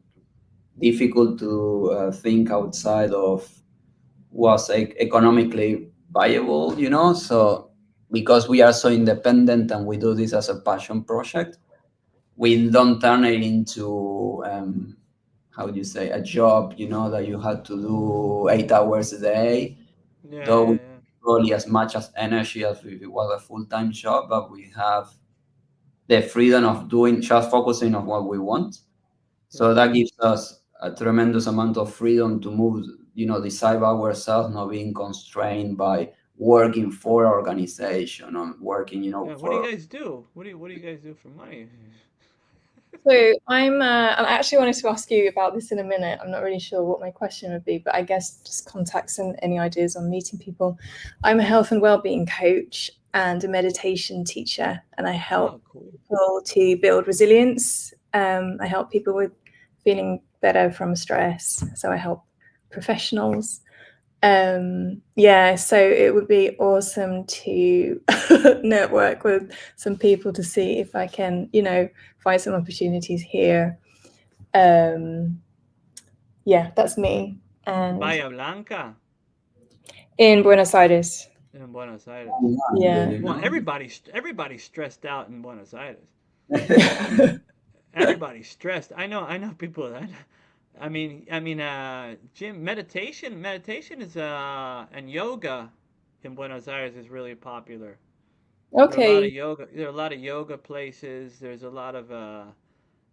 difficult to think outside of what's economically viable. So because we are so independent and we do this as a passion project, we don't turn it into how do you say, a job, that you had to do 8 hours a day, Yeah, though yeah, we yeah. probably as much as energy as if it was a full-time job, but we have the freedom of doing, just focusing on what we want. So Right. that gives us a tremendous amount of freedom to move, decide by ourselves, not being constrained by working for organization or working, Yeah. What do you for. guys do? What do you guys do for money? So I actually wanted to ask you about this in a minute. I'm not really sure what my question would be, but I guess just contacts and any ideas on meeting people. I'm a health and well-being coach and a meditation teacher, and I help Oh, cool. people to build resilience. I help people with feeling better from stress. So I help professionals. Yeah, so it would be awesome to network with some people to see if I can, find some opportunities here. Um, yeah, that's me. And Bahía Blanca in Buenos Aires. in Buenos Oh, Aires. yeah, Yeah. really Well, nice. everybody's stressed out in Buenos Aires. Everybody's stressed. I know people that. Gym meditation is and yoga in Buenos Aires is really popular. There are a lot of Okay. yoga. There are a lot of yoga places. There's a lot of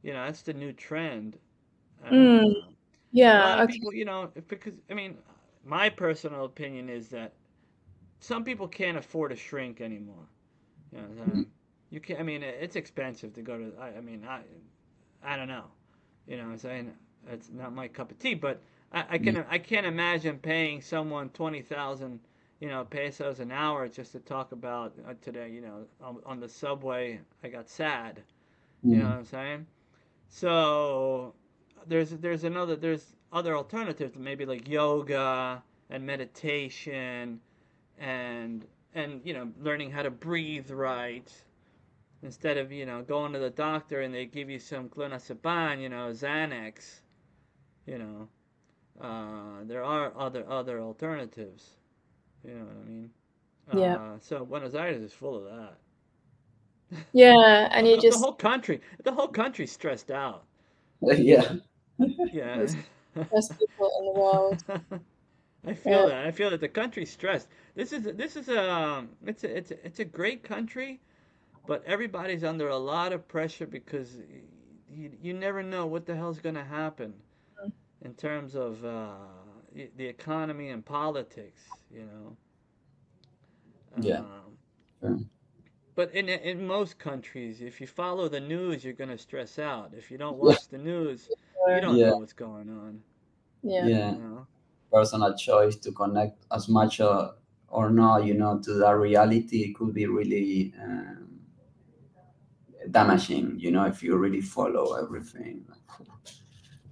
that's the new trend. Mm, A lot yeah. of Okay. people, because my personal opinion is that some people can't afford to shrink anymore. You know, you can. It's expensive to go to. I don't know. You know what I'm saying? It's not my cup of tea, but Yeah. I can't imagine paying someone 20,000 pesos an hour just to talk about today. On the subway, I got sad. You know what Mm. I'm saying? So there's other alternatives, maybe like yoga and meditation and learning how to breathe right instead of going to the doctor and they give you some clonazepam, Xanax. You know, there are other alternatives. You know what I mean? Yeah. So Buenos Aires is full of that. Yeah. And you The just, whole country, the whole country's stressed out. Yeah. Yeah. there's best people in the world. I feel Yeah. that. I feel that the country's stressed. This is a it's a great country, but everybody's under a lot of pressure because you never know what the hell's going to happen in terms of the economy and politics. Yeah. Um, Sure. but in most countries, if you follow the news, you're going to stress out. If you don't watch the news, you don't Yeah. know what's going on. Yeah. Yeah. You know. Personal choice to connect as much or not, to that reality, it could be really damaging, if you really follow everything.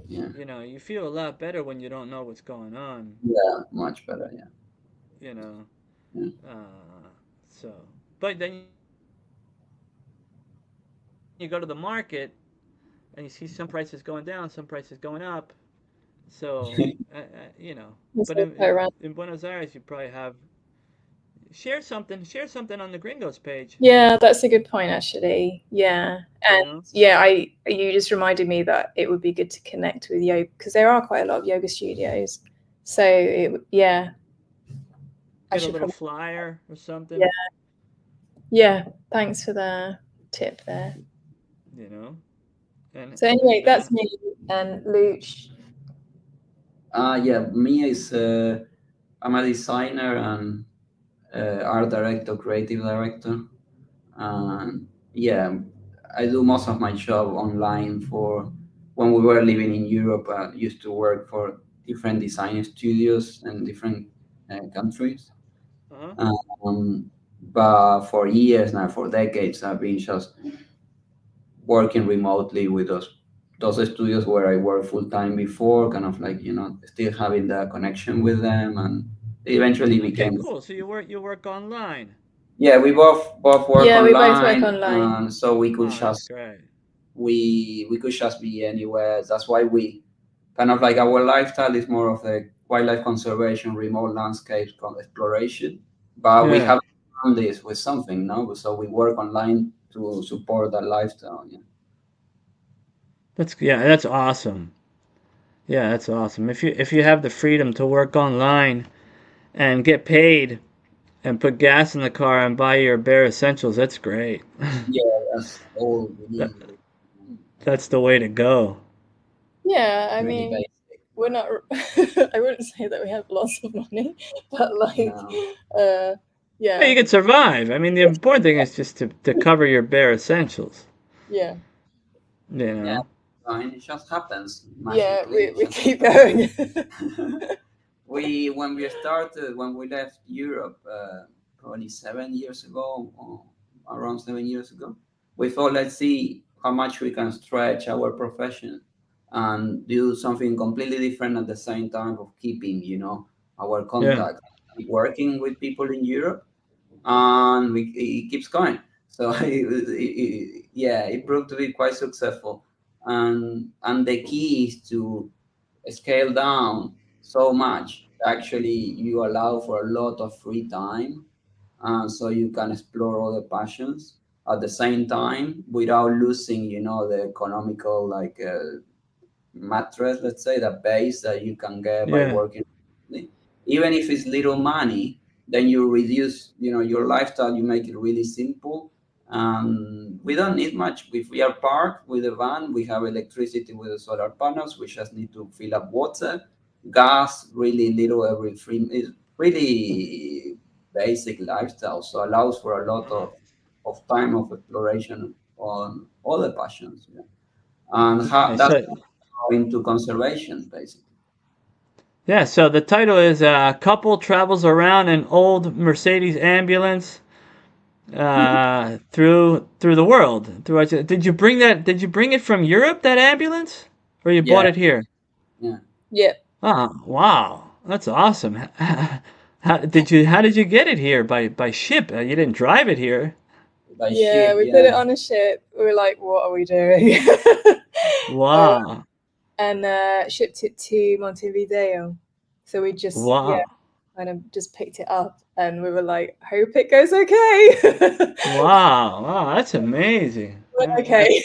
Yeah. You feel a lot better when you don't know what's going on. Yeah. Much better. Yeah. You know. Yeah. Uh, so, but then you go to the market and you see some prices going down, some prices going up. So, but It's in also Buenos around. Aires, you probably have share something on the Gringos page. Yeah, that's a good point, actually. Yeah. You And know, yeah, you just reminded me that it would be good to connect with yoga because there are quite a lot of yoga studios. So yeah, I get a should little probably, flyer or yeah. something. Yeah. Thanks for the tip there. You know, So anyway, and that's me and Luch. Yeah. Me is I'm a designer and art director, creative director, and yeah, I do most of my job online. For when we were living in Europe, I used to work for different design studios in different countries. uh-huh. Um, but for years now, for decades, I've been just working remotely with those studios where I worked full time before, kind of like, still having the connection with them, and they eventually Okay, became. cool. So you work online. Yeah, we both work Yeah, we both work online, online. and so Oh, that's great. we could just be anywhere. That's why we kind of like our lifestyle is more of the wildlife conservation, remote landscapes exploration. But we Yeah. have on this with something, no? So we work online to support that lifestyle. Yeah. That's awesome. Yeah, that's awesome. If you have the freedom to work online and get paid and put gas in the car and buy your bare essentials, that's great. Yeah, that's all we That, need. that's the way to go. Yeah, I Really mean, basic. we're not. I wouldn't say that we have lots of money, but like, No. uh, Yeah, yeah, you can survive. I mean, the important thing is just to cover your bare essentials. yeah, You Yeah, know. fine. It just happens yeah. magically. We keep going. We when we started when we left Europe probably 7 years ago, or around 7 years ago, we thought let's see how much we can stretch our profession and do something completely different at the same time of keeping our Yeah. contact, keep working with people in Europe, and it keeps going. So yeah, it proved to be quite successful, and the key is to scale down so much. Actually, you allow for a lot of free time, so you can explore other passions at the same time without losing, the economical mattress, let's say, the base that you can get by Yeah. working. Even if it's little money, then you reduce, your lifestyle. You make it really simple. We don't need much. If we are parked with a van, we have electricity with the solar panels. We just need to fill up water, gas, really little every three. It's really basic lifestyle. So allows for a lot of time of exploration on other passions. Yeah. And I that's said, into conservation, basically. yeah. So the title is "Couple Travels Around an Old Mercedes Ambulance through the world." Did you bring that? Did you bring it from Europe? That ambulance, or you bought Yeah, it here? yeah. Yeah, Oh, wow, that's awesome. How did you get it here by ship? You didn't drive it here. By yeah. ship, We put it yeah. on a ship. We were like, "What are we doing?" uh, Wow, and shipped it to Montevideo. So we just, yeah, wow, kind of just picked it up, and we were like, "Hope it goes okay." wow, that's amazing. Yeah, Okay.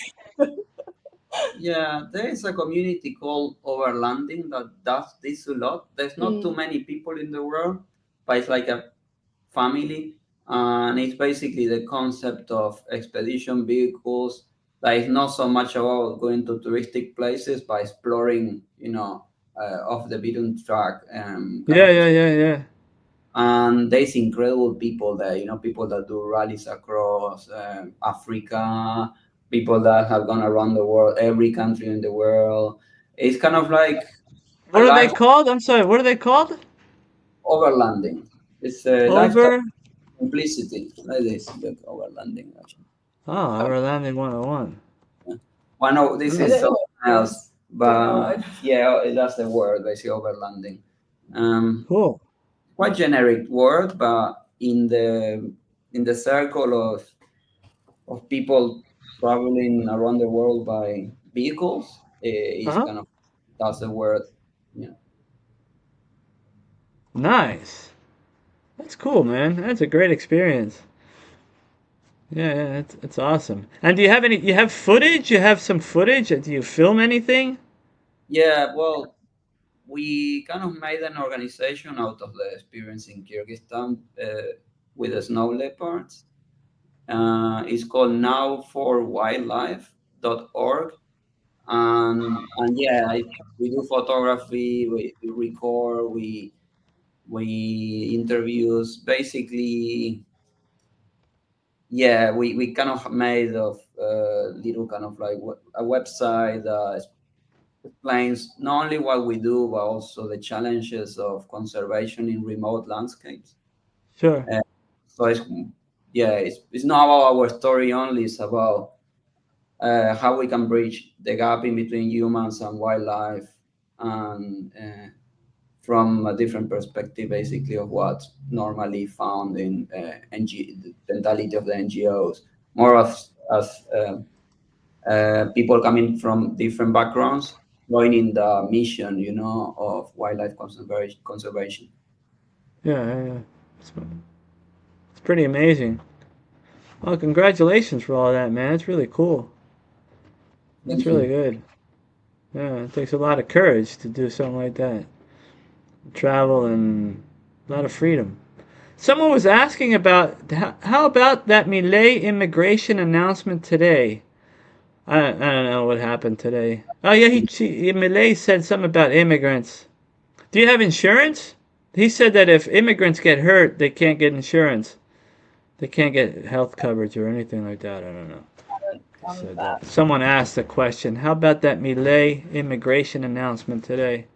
yeah, there is a community called Overlanding that does this a lot. There's not too Mm. many people in the world, but it's like a family, and it's basically the concept of expedition vehicles. That is not so much about going to touristic places, but exploring, off the beaten track, kind Yeah, of. yeah, yeah, yeah. And there's incredible people there, people that do rallies across Africa, people that have gone around the world, every country in the world. It's kind of like a What are they life called? I'm sorry. What are they called? overlanding. It's a lifestyle Over. simplicity. Like this, look, overlanding. Actually. Oh, Um, Overlanding 101. yeah. One of this I Oh, is don't know something what it else, is. Don't know. but yeah, that's the word. Basically, overlanding. Um, cool. Quite generic word, but in the circle of people traveling around the world by vehicles, Uh is huh. kind of that's the word. Yeah, Nice. That's cool, man. That's a great experience. Yeah, yeah, it's awesome. And do you have any? You have footage? You have some footage? Do you film anything? yeah. Well, we kind of made an organization out of the experience in Kyrgyzstan with the snow leopards. It's called nowforwildlife.org. And yeah, we do photography, we record, we interviews. Basically, yeah, we kind of made of little kind of like a website that explains not only what we do but also the challenges of conservation in remote landscapes. Sure. uh, so it's not about our story only. It's about how we can bridge the gap in between humans and wildlife, and from a different perspective, basically, of what's normally found in the mentality of the NGOs, more of as people coming from different backgrounds joining the mission, of wildlife conservation. Yeah, yeah, yeah. It's, pretty amazing. Well, congratulations for all that, man. It's really cool. It's Thank really you. good. Yeah, it takes a lot of courage to do something like that. Travel and a lot of freedom. Someone was asking about how about that Milei immigration announcement today? I don't know what happened today. Oh yeah, Milei said something about immigrants. Do you have insurance? He said that if immigrants get hurt, they can't get insurance. They can't get health coverage or anything like that. I don't know. He said That. that. Someone asked a question. How about that Milei immigration announcement today?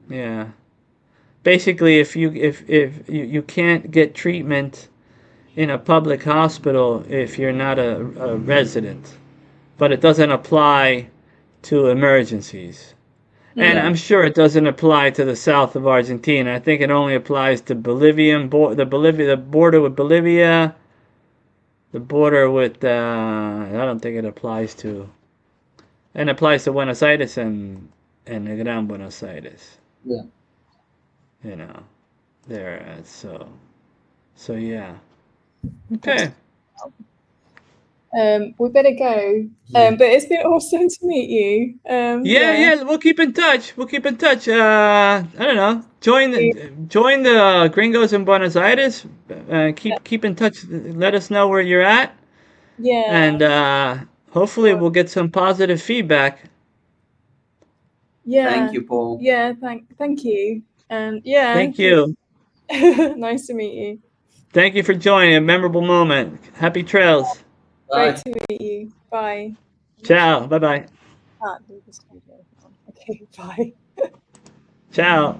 Yeah. Basically, if you can't get treatment in a public hospital if you're not a resident, but it doesn't apply to emergencies. And Yeah. I'm sure it doesn't apply to the south of Argentina. I think it only applies to the border with Bolivia, the border with I don't think it applies to, and it applies to Buenos Aires and the Gran Buenos Aires. Yeah. You know, there. So yeah. Okay. Okay. We better go. Yeah. But it's been awesome to meet you. Yeah. We'll keep in touch. We'll keep in touch. I don't know. Join the Gringos in Buenos Aires. Keep in touch. Let us know where you're at, Yeah. and hopefully we'll get some positive feedback. Yeah. Thank you, Paul. Yeah. Thank you. And yeah. Thank you. Nice to meet you. Thank you for joining. A memorable moment. Happy trails. Bye. Great to meet you. Bye. Ciao. Bye bye. Can't leave the studio. Okay. Bye. Ciao.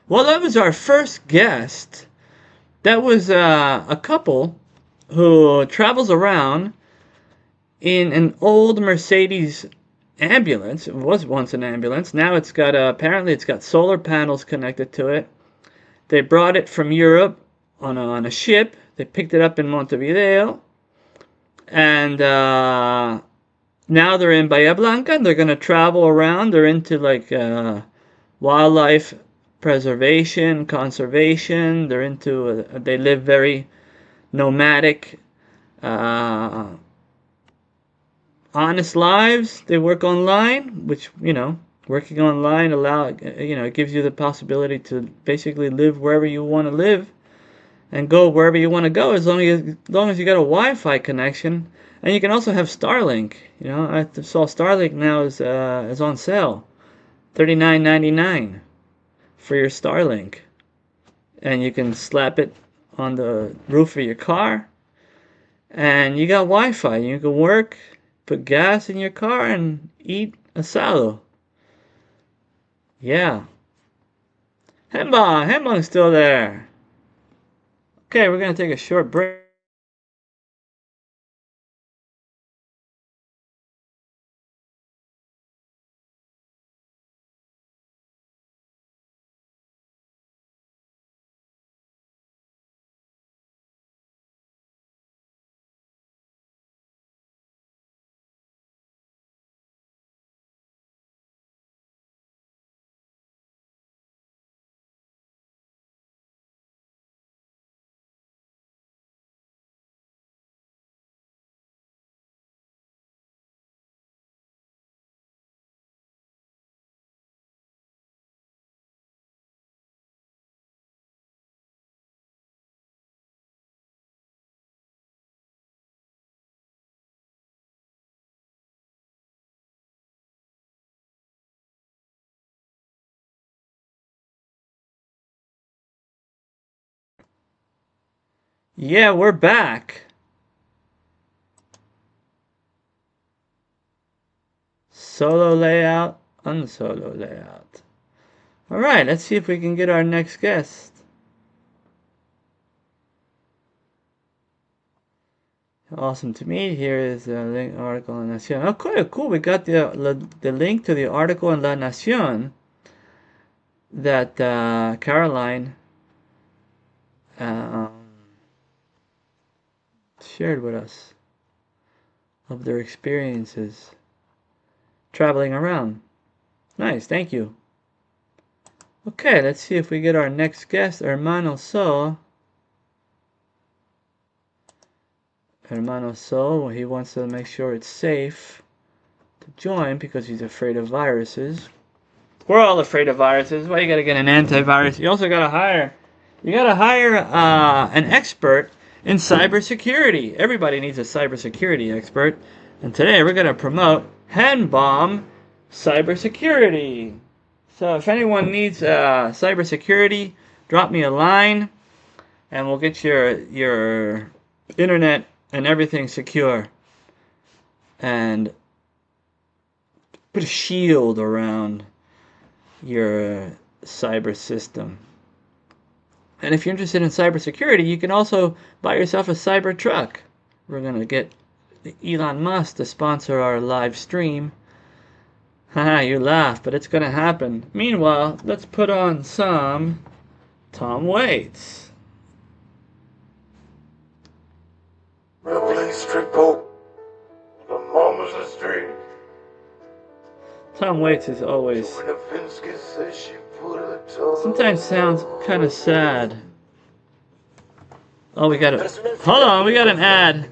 Well, that was our first guest. That was a couple who travels around in an old Mercedes ambulance. It was once an ambulance. Now it's got apparently it's got solar panels connected to it. They brought it from Europe on a ship. They picked it up in Montevideo, and now they're in Bahia Blanca. And they're going to travel around. They're into like wildlife preservation, conservation. They're into they live very nomadic, honest lives. They work online, which working online it gives you the possibility to basically live wherever you want to live and go wherever you want to go as long as you got a Wi-Fi connection. And you can also have Starlink. I saw Starlink now is on sale, $39.99 for your Starlink, and you can slap it on the roof of your car, and you got Wi-Fi. You can work, put gas in your car, and eat asado. Yeah. Hembang's still there. Okay, we're gonna take a short break. Yeah, we're back. Solo layout, unsolo layout. All right, let's see if we can get our next guest. Awesome to meet. Here is the link article in Nación. Oh, cool. We got the link to the article in La Nación that Caroline um, shared with us of their experiences traveling around. Nice, thank you. Okay, let's see if we get our next guest, Hermano So. Hermano So, he wants to make sure it's safe to join because he's afraid of viruses. We're all afraid of viruses. Why you gotta get an antivirus? You also gotta hire. You gotta hire an expert in cybersecurity. Everybody needs a cybersecurity expert. And today we're gonna promote Henbomb Cybersecurity. So if anyone needs cybersecurity, drop me a line, and we'll get your internet and everything secure. And put a shield around your cyber system. And if you're interested in cybersecurity, you can also buy yourself a cyber truck. We're going to get Elon Musk to sponsor our live stream. Haha, you laugh, but it's going to happen. Meanwhile, let's put on some Tom Waits. Tom Waits is always sometimes sounds kind of sad. Oh, we got it. Hold on, we got an ad.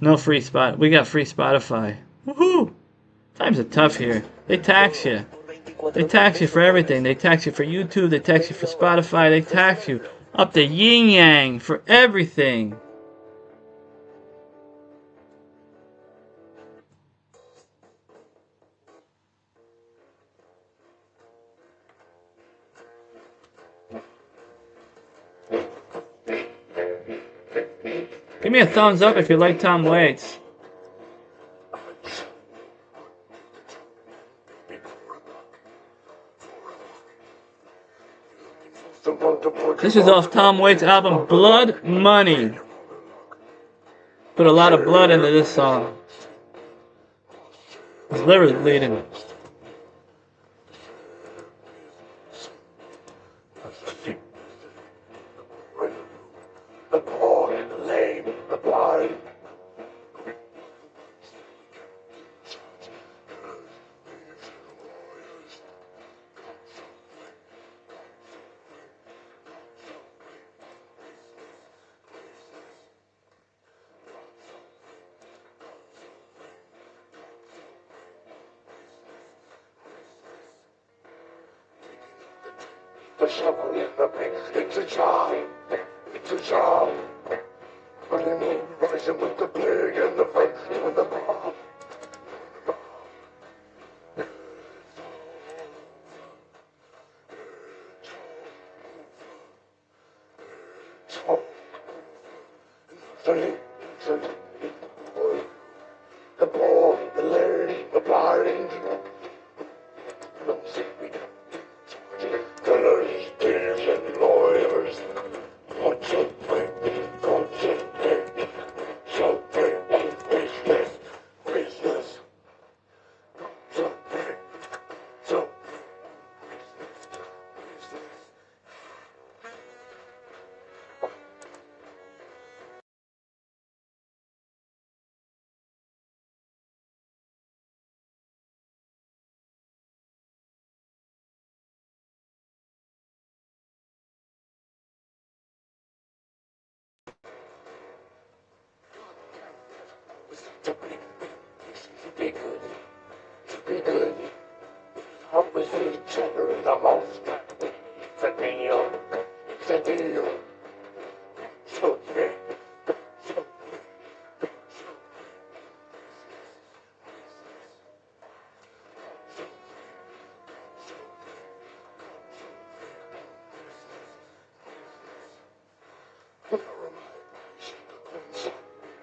No free spot. We got free Spotify. Woohoo! Times are tough here. They tax you. They tax you for everything. They tax you for YouTube. They tax you for Spotify. They tax you up to yin yang for everything. Give me a thumbs up if you like Tom Waits. This is off Tom Waits' album Blood Money. Put a lot of blood into this song. His liver is bleeding. The shovel in the pit, it's a job, it's a job. Running, rising with the pig and the fight with the bomb. The ball, the lady, the blind. Colors, tears, and lawyers. Concentrate, concentrate. So big, business, business. Concentrate, so business. To be good, to be good. Help us each other the most. It's a deal, it's a deal. So big, so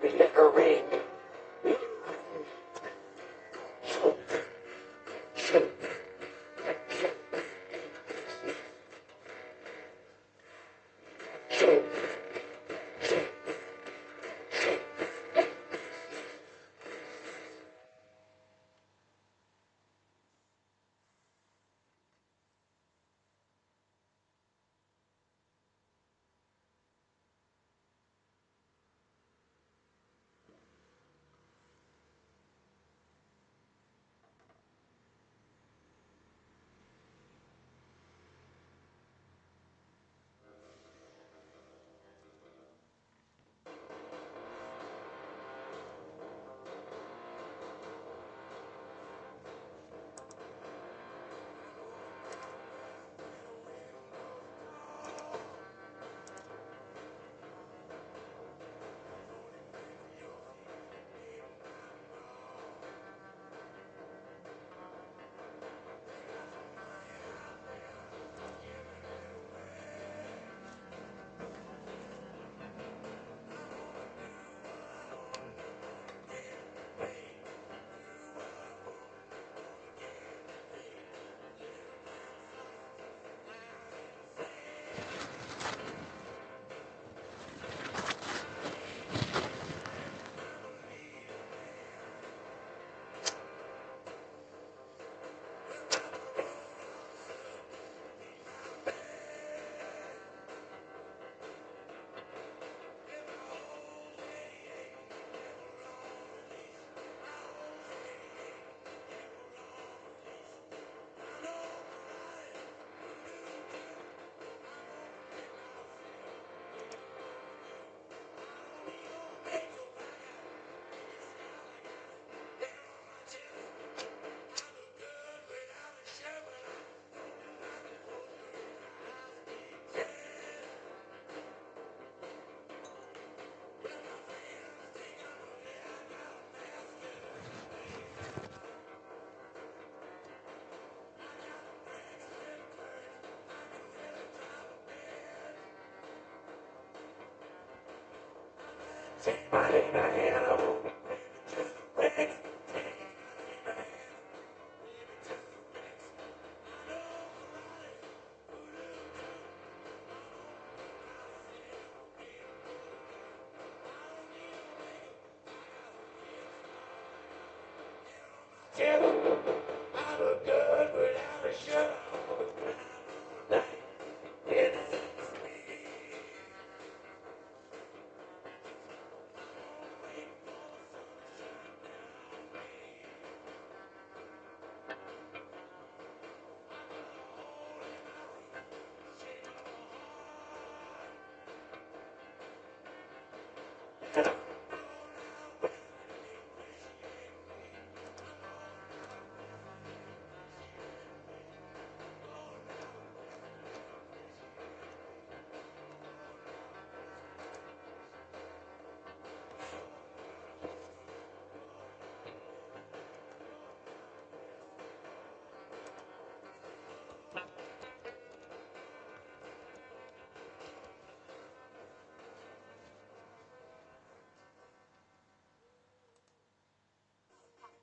the liquor ring.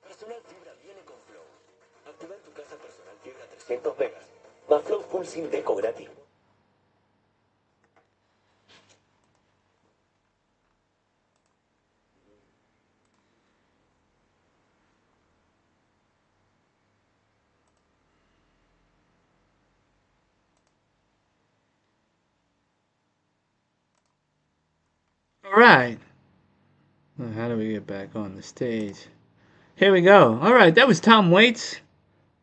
Personal Fibra viene con Flow. Activa en tu casa Personal Fibra 300 megas. Más Flow Full Sin Deco gratis. All right. Now, how do we get back on the stage? Here we go. All right, that was Tom Waits,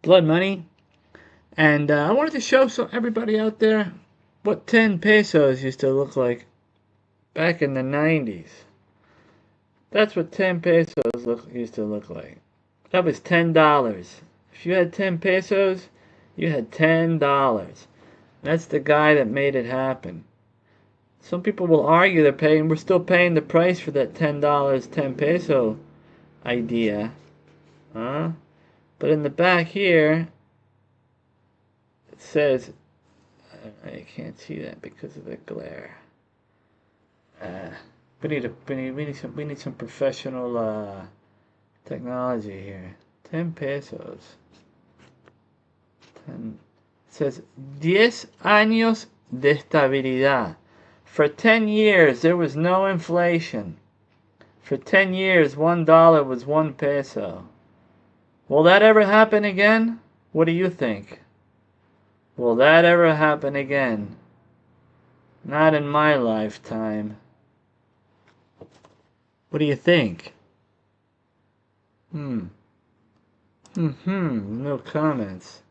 Blood Money. And I wanted to show everybody out there what 10 pesos used to look like back in the 90s. That's what 10 pesos used to look like. That was $10. If you had 10 pesos, you had $10. That's the guy that made it happen. Some people will argue we're still paying the price for that $10, 10 peso idea. Huh? But in the back here, it says, I can't see that because of the glare. We need some professional technology here. 10 pesos. 10. It says 10 años de estabilidad. For 10 years, there was no inflation. For 10 years, $1 was 1 peso. Will that ever happen again? What do you think? Will that ever happen again? Not in my lifetime. What do you think? No comments.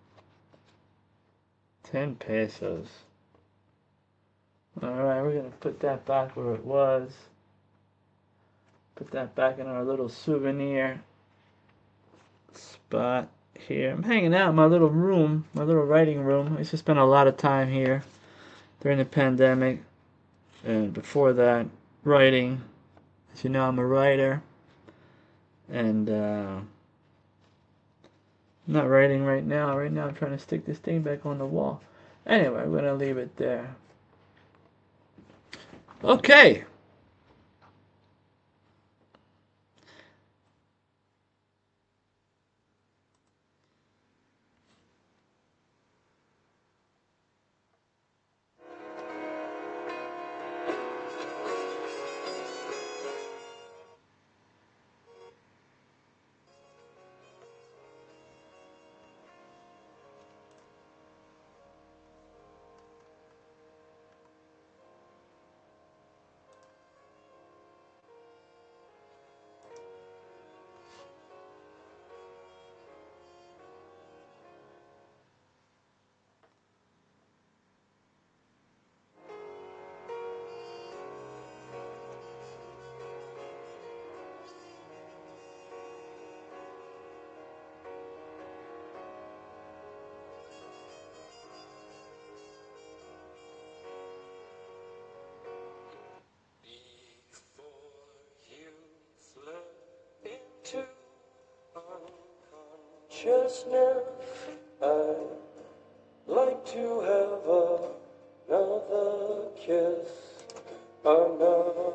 10 pesos. Alright, we're going to put that back where it was. Put that back in our little souvenir spot here. I'm hanging out in my little room, my little writing room. I used to spend a lot of time here during the pandemic. And before that, writing. As you know, I'm a writer. And I'm not writing right now. Right now I'm trying to stick this thing back on the wall. Anyway, I'm going to leave it there. Okay. To unconsciousness, I'd like to have another kiss, another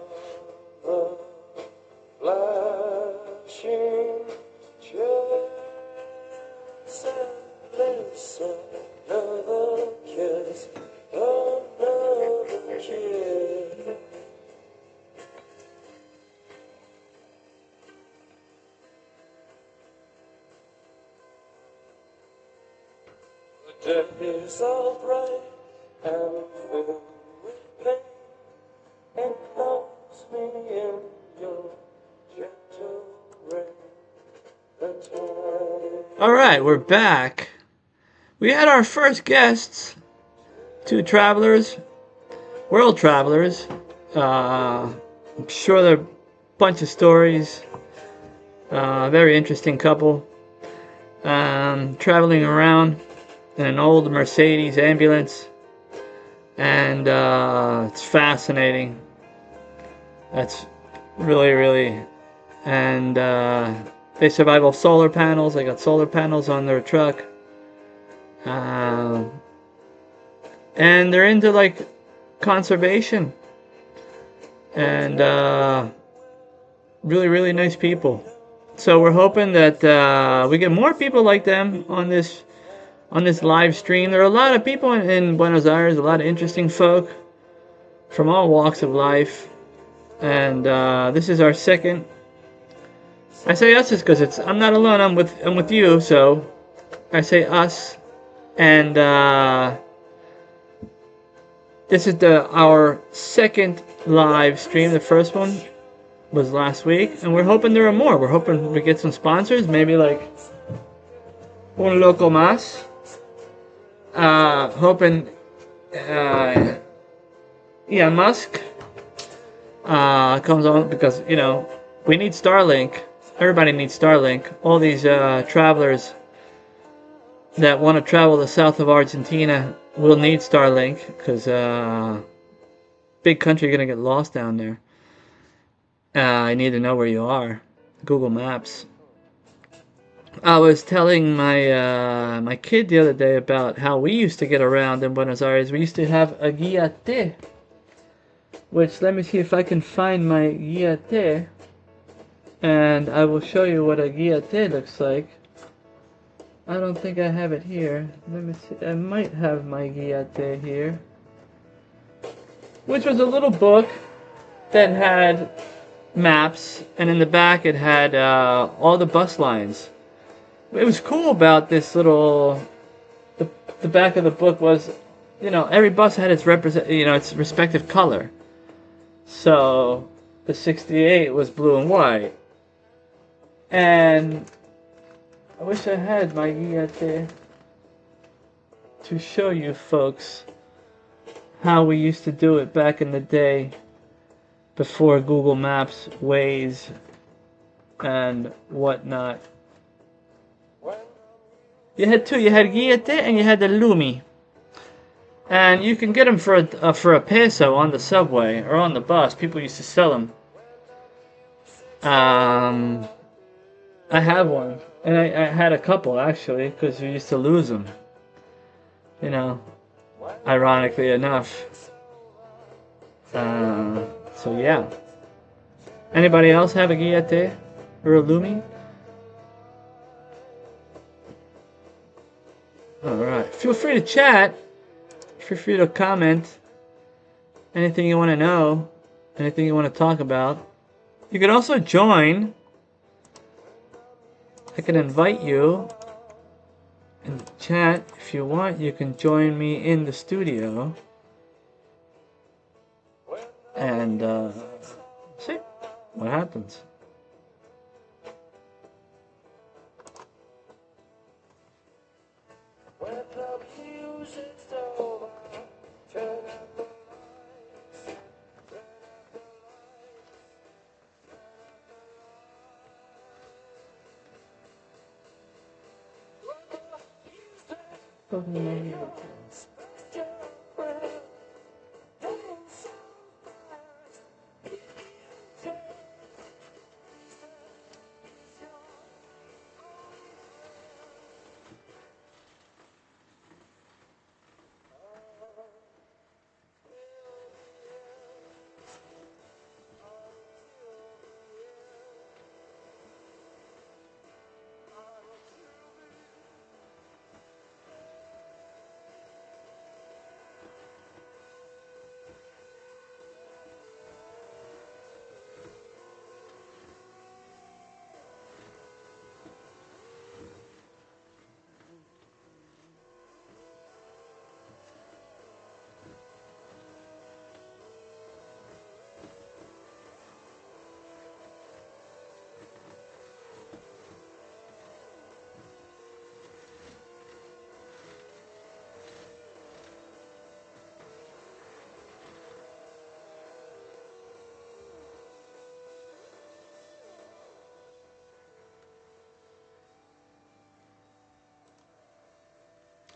Death is all bright and filled with pain, and calls me in your gentle rain. The time. All right, we're back. We had our first guests, two travelers, world travelers. I'm sure they're a bunch of stories. Very interesting couple. Traveling around in an old Mercedes ambulance, and it's fascinating. That's really, and they survive off solar panels. They got solar panels on their truck, and they're into like conservation, and really nice people. So we're hoping that we get more people like them on this live stream. There are a lot of people in Buenos Aires, a lot of interesting folk from all walks of life, and this is our second. I say us is because I'm not alone. I'm with you, so I say us, and this is our second live stream. The first one was last week, and we're hoping there are more. We're hoping we get some sponsors, maybe like Un Loco Más. Hoping Elon Musk comes on, because we need Starlink. Everybody needs Starlink. All these travelers that want to travel the south of Argentina will need Starlink, because big country, you're gonna get lost down there. I need to know where you are. Google Maps. I was telling my kid the other day about how we used to get around in Buenos Aires. We used to have a guía T, which, let me see if I can find my guía T, and I will show you what a guía T looks like. I don't think I have it here. Let me see. I might have my guía T here, which was a little book that had maps, and in the back it had all the bus lines. It was cool about this little. The back of the book was, every bus had its its respective color. So the 68 was blue and white, and I wish I had my guía there to show you folks how we used to do it back in the day, before Google Maps, Waze, and whatnot. You had two. You had Guillete and you had the Lumi, and you can get them for a peso on the subway or on the bus. People used to sell them. I have one, and I had a couple actually, because we used to lose them. Ironically enough. So yeah. Anybody else have a Guillete or a Lumi? Alright. Feel free to chat. Feel free to comment. Anything you want to know. Anything you want to talk about. You can also join. I can invite you in the chat. If you want, you can join me in the studio. And see what happens.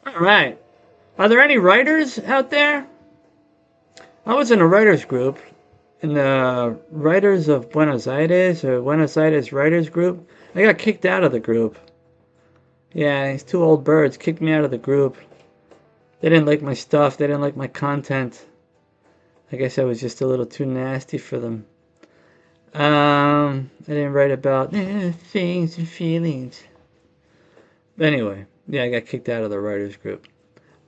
All right. Are there any writers out there? I was in a writers group, in the Writers of Buenos Aires, or Buenos Aires Writers Group. I got kicked out of the group. Yeah, these two old birds kicked me out of the group. They didn't like my stuff. They didn't like my content. I guess I was just a little too nasty for them. I didn't write about things and feelings. But anyway, yeah, I got kicked out of the writers group.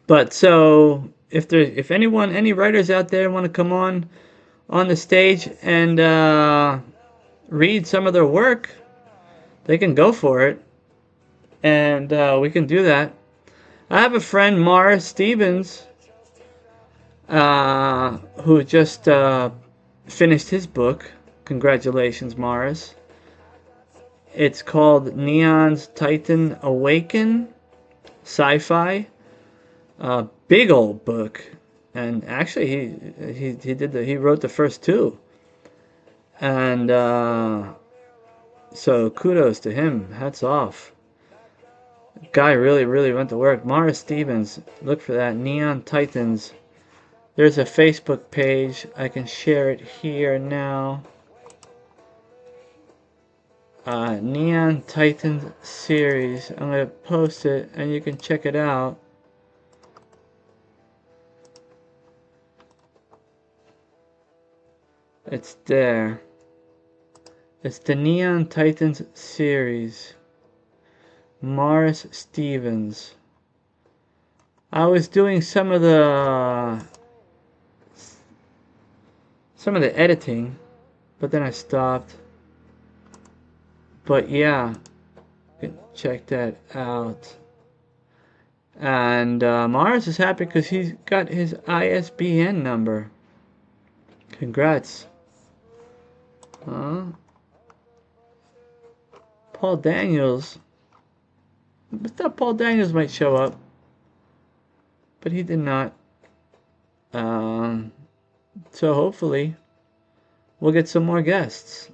But so if anyone, any writers out there want to come on the stage and read some of their work, they can go for it, and we can do that. I have a friend, Morris Stevens, who just finished his book. Congratulations, Morris. It's called Neon's Titan Awaken, sci-fi. Big old book, and actually he wrote the first two, and so kudos to him. Hats off. Guy really went to work. Morris Stevens, look for that. Neon Titans. There's a Facebook page. I can share it here now. Neon Titans series. I'm gonna post it, and you can check it out. It's there. It's the Neon Titans series. Morris Stevens. I was doing some of the editing, but then I stopped. But yeah, you can check that out. And Morris is happy because he's got his ISBN number. Congrats. Paul Daniels. I thought Paul Daniels might show up, but he did not. So hopefully we'll get some more guests.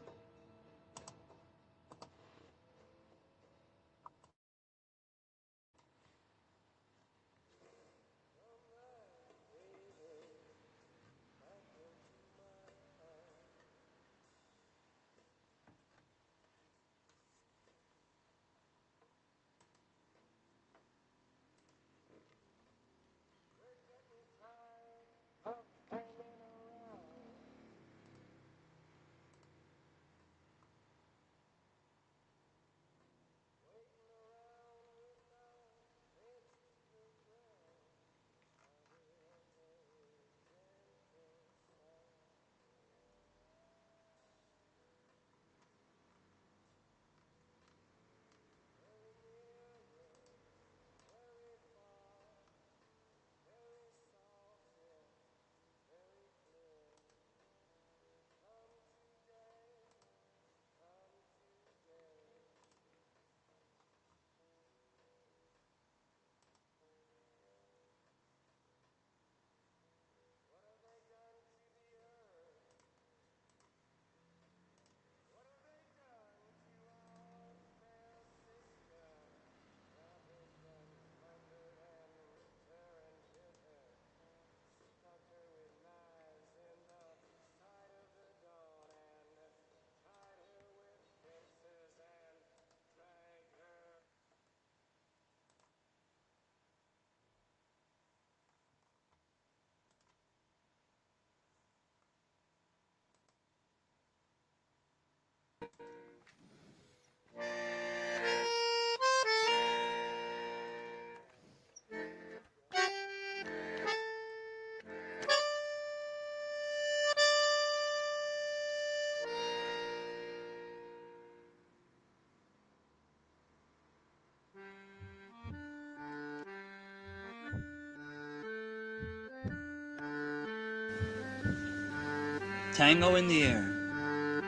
Tango in the air.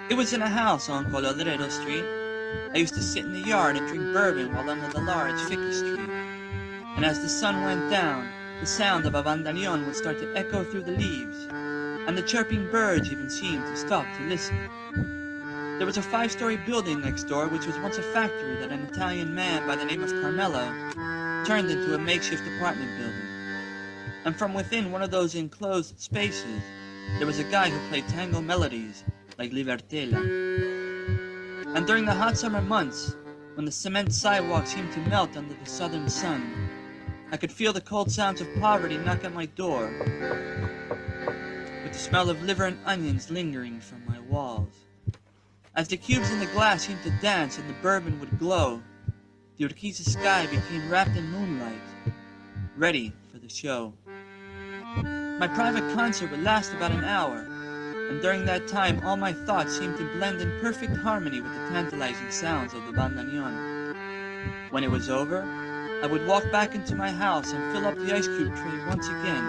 It was in a house on Colorado Street. I used to sit in the yard and drink bourbon while under the large ficus tree. And as the sun went down, the sound of a bandoneon would start to echo through the leaves, and the chirping birds even seemed to stop to listen. There was a 5-story building next door which was once a factory that an Italian man by the name of Carmelo turned into a makeshift apartment building. And from within one of those enclosed spaces, there was a guy who played tango melodies like Libertela. And during the hot summer months, when the cement sidewalk seemed to melt under the southern sun, I could feel the cold sounds of poverty knock at my door, with the smell of liver and onions lingering from my walls. As the cubes in the glass seemed to dance and the bourbon would glow, the Urquiza sky became wrapped in moonlight, ready for the show. My private concert would last about an hour, and during that time all my thoughts seemed to blend in perfect harmony with the tantalizing sounds of the bandoneon. When it was over, I would walk back into my house and fill up the ice cube tray once again,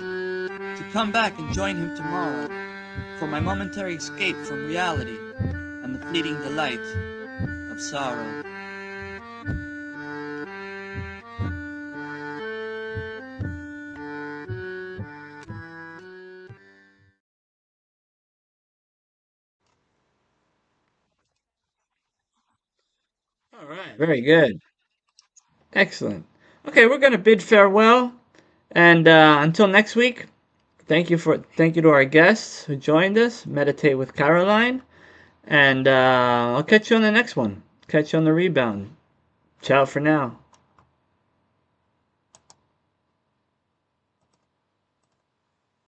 to come back and join him tomorrow, for my momentary escape from reality and the fleeting delight of sorrow. All right, very good. Excellent. Okay, we're going to bid farewell. And until next week, thank you to our guests who joined us, Meditate with Caroline. And I'll catch you on the next one. Catch you on the rebound. Ciao for now.